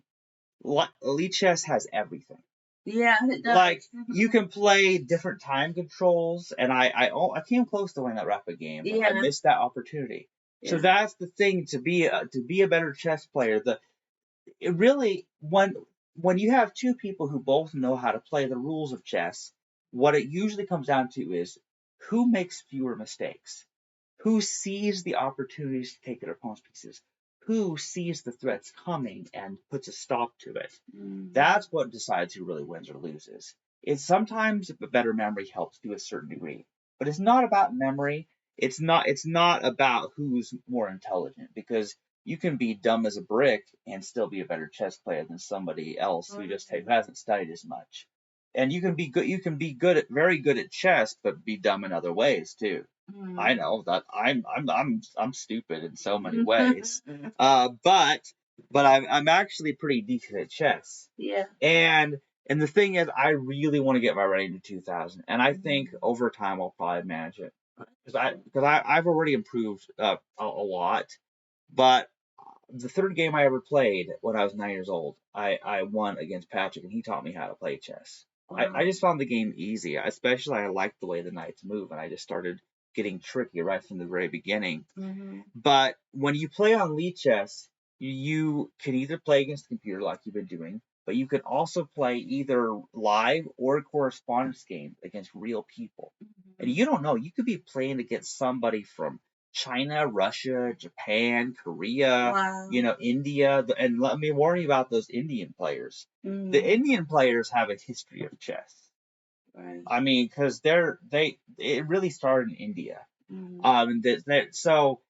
Elite Chess has everything. Yeah, it does. Like you can play different time controls, and I came close to winning that rapid game, but I missed that opportunity. Yeah. So that's the thing to be a better chess player. It really when you have two people who both know how to play the rules of chess, what it usually comes down to is who makes fewer mistakes, who sees the opportunities to take their opponent's pieces, who sees the threats coming and puts a stop to it. That's what decides who really wins or loses. It's sometimes a better memory helps to a certain degree, but it's not about memory. It's not about who's more intelligent, because you can be dumb as a brick and still be a better chess player than somebody else who just hasn't studied as much. And you can be good. You can be very good at chess, but be dumb in other ways too. I know that I'm stupid in so many ways, but I'm actually pretty decent at chess. Yeah. And the thing is, I really want to get my ranking to 2,000, and I think over time I'll probably manage it, because I've already improved a lot. But the third game I ever played when I was 9 years old, I won against Patrick, and he taught me how to play chess. I just found the game easy, especially I liked the way the knights move, and I just started getting tricky right from the very beginning. But when you play on Lead Chess, you can either play against the computer like you've been doing, but you can also play either live or correspondence games against real people. And you don't know, you could be playing against somebody from China, Russia, Japan, Korea, India, and let me warn you about those Indian players. The Indian players have a history of chess. Right. I mean, because it really started in India. So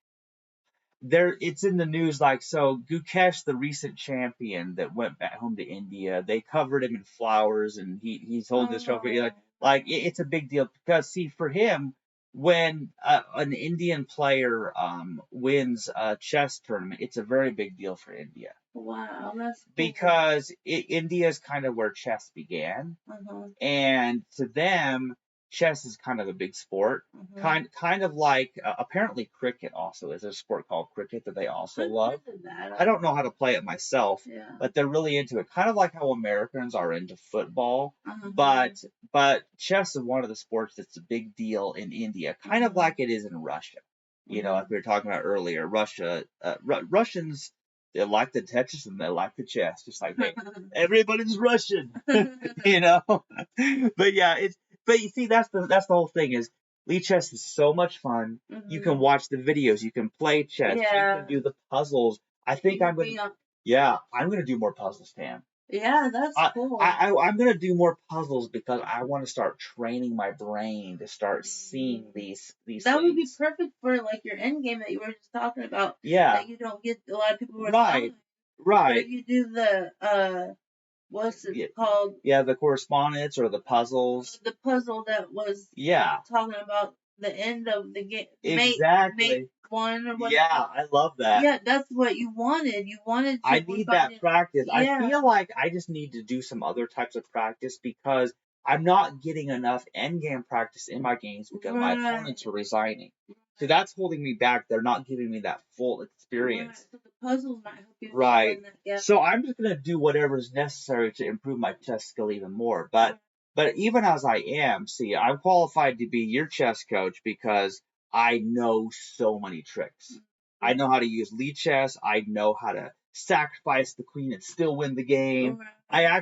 it's in the news, like, so Gukesh, the recent champion that went back home to India, they covered him in flowers, and he's holding this trophy. It's a big deal, because see, for him, when an Indian player wins a chess tournament, it's a very big deal for India. Wow, that's cool. Because India is kind of where chess began, and to them, chess is kind of a big sport. Kind of like apparently cricket also is a sport called cricket that they also love. I don't know how to play it myself, but they're really into it. Kind of like how Americans are into football, but chess is one of the sports that's a big deal in India, kind of like it is in Russia. Like we were talking about earlier, Russians. They like the Tetris and they like the chess, just like me. Everybody's Russian, But yeah, but you see, that's the whole thing is Lead Chess is so much fun. You can watch the videos, you can play chess, you can do the puzzles. I think I'm gonna do more puzzles, Tam. Yeah, that's cool. I'm gonna do more puzzles because I want to start training my brain to start seeing these That things. would be perfect for like your end game that you were just talking about. Yeah. That you don't get a lot of people. Right. But if you do the what's it called? Yeah, the correspondence or the puzzles. The puzzle that was talking about the end of the game. Exactly. Mate one or whatever. Yeah, I love that. Yeah, that's what you wanted. You wanted to. I need that practice. Yeah. I feel like I just need to do some other types of practice, because I'm not getting enough endgame practice in my games because my opponents are resigning. So that's holding me back. They're not giving me that full experience. So the puzzles might help you. Right. So I'm just gonna do whatever is necessary to improve my chess skill even more. But even as I am, see, I'm qualified to be your chess coach because I know so many tricks. I know how to use lead chess. I know how to sacrifice the queen and still win the game. I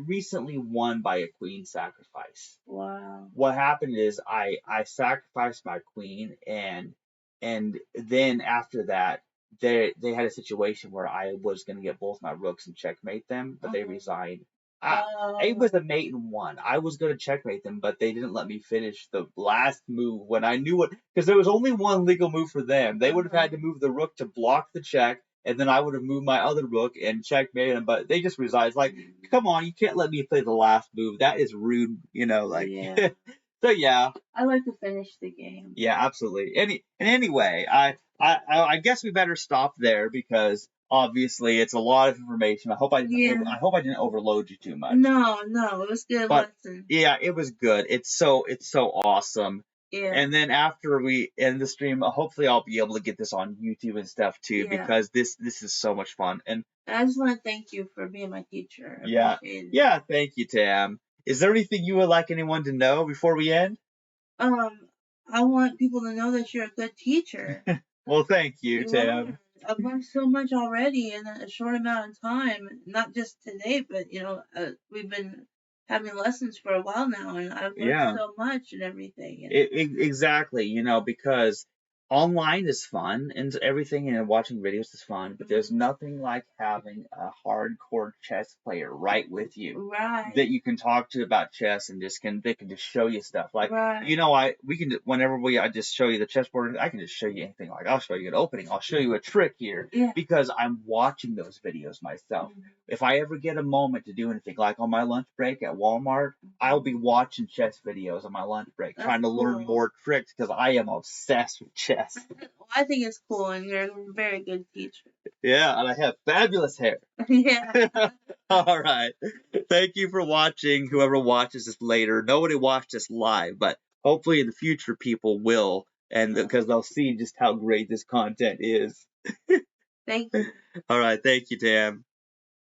recently won by a queen sacrifice. Wow. What happened is I sacrificed my queen, and then after that they had a situation where I was going to get both my rooks and checkmate them, but they resigned. It was a mate in one. I was going to checkmate them, but they didn't let me finish the last move when I knew it, because there was only one legal move for them. They would have had to move the rook to block the check, and then I would have moved my other rook and checkmate them, but they just resigned. It's like, come on, you can't let me play the last move. That is rude, Yeah. So yeah. I like to finish the game. Yeah, absolutely. Anyway, I guess we better stop there, because obviously it's a lot of information. I hope I didn't overload you too much. No, it was good lesson. Yeah, it was good. It's so awesome. Yeah. And then after we end the stream, hopefully I'll be able to get this on YouTube and stuff too, because this is so much fun. And I just want to thank you for being my teacher. Yeah, thank you, Tam. Is there anything you would like anyone to know before we end? I want people to know that you're a good teacher. Well, thank you, Tam. I've learned so much already in a short amount of time. Not just today, but we've been having lessons for a while now, and I've learned Yeah. so much and everything. And Exactly, because online is fun and everything, and watching videos is fun, but there's nothing like having a hardcore chess player right with you right, that you can talk to about chess and they can just show you stuff. Like, right, we can whenever I just show you the chessboard, I can just show you anything. Like, I'll show you an opening, I'll show you a trick here yeah. because I'm watching those videos myself. If I ever get a moment to do anything, like on my lunch break at Walmart, I'll be watching chess videos on my lunch break, That's trying to learn cool. more tricks because I am obsessed with chess. Well, I think it's cool, and you're a very good teacher. Yeah, and I have fabulous hair. Yeah. All right. Thank you for watching. Whoever watches this later, nobody watched this live, but hopefully in the future people will, and because they'll see just how great this content is. Thank you. All right. Thank you, Tam.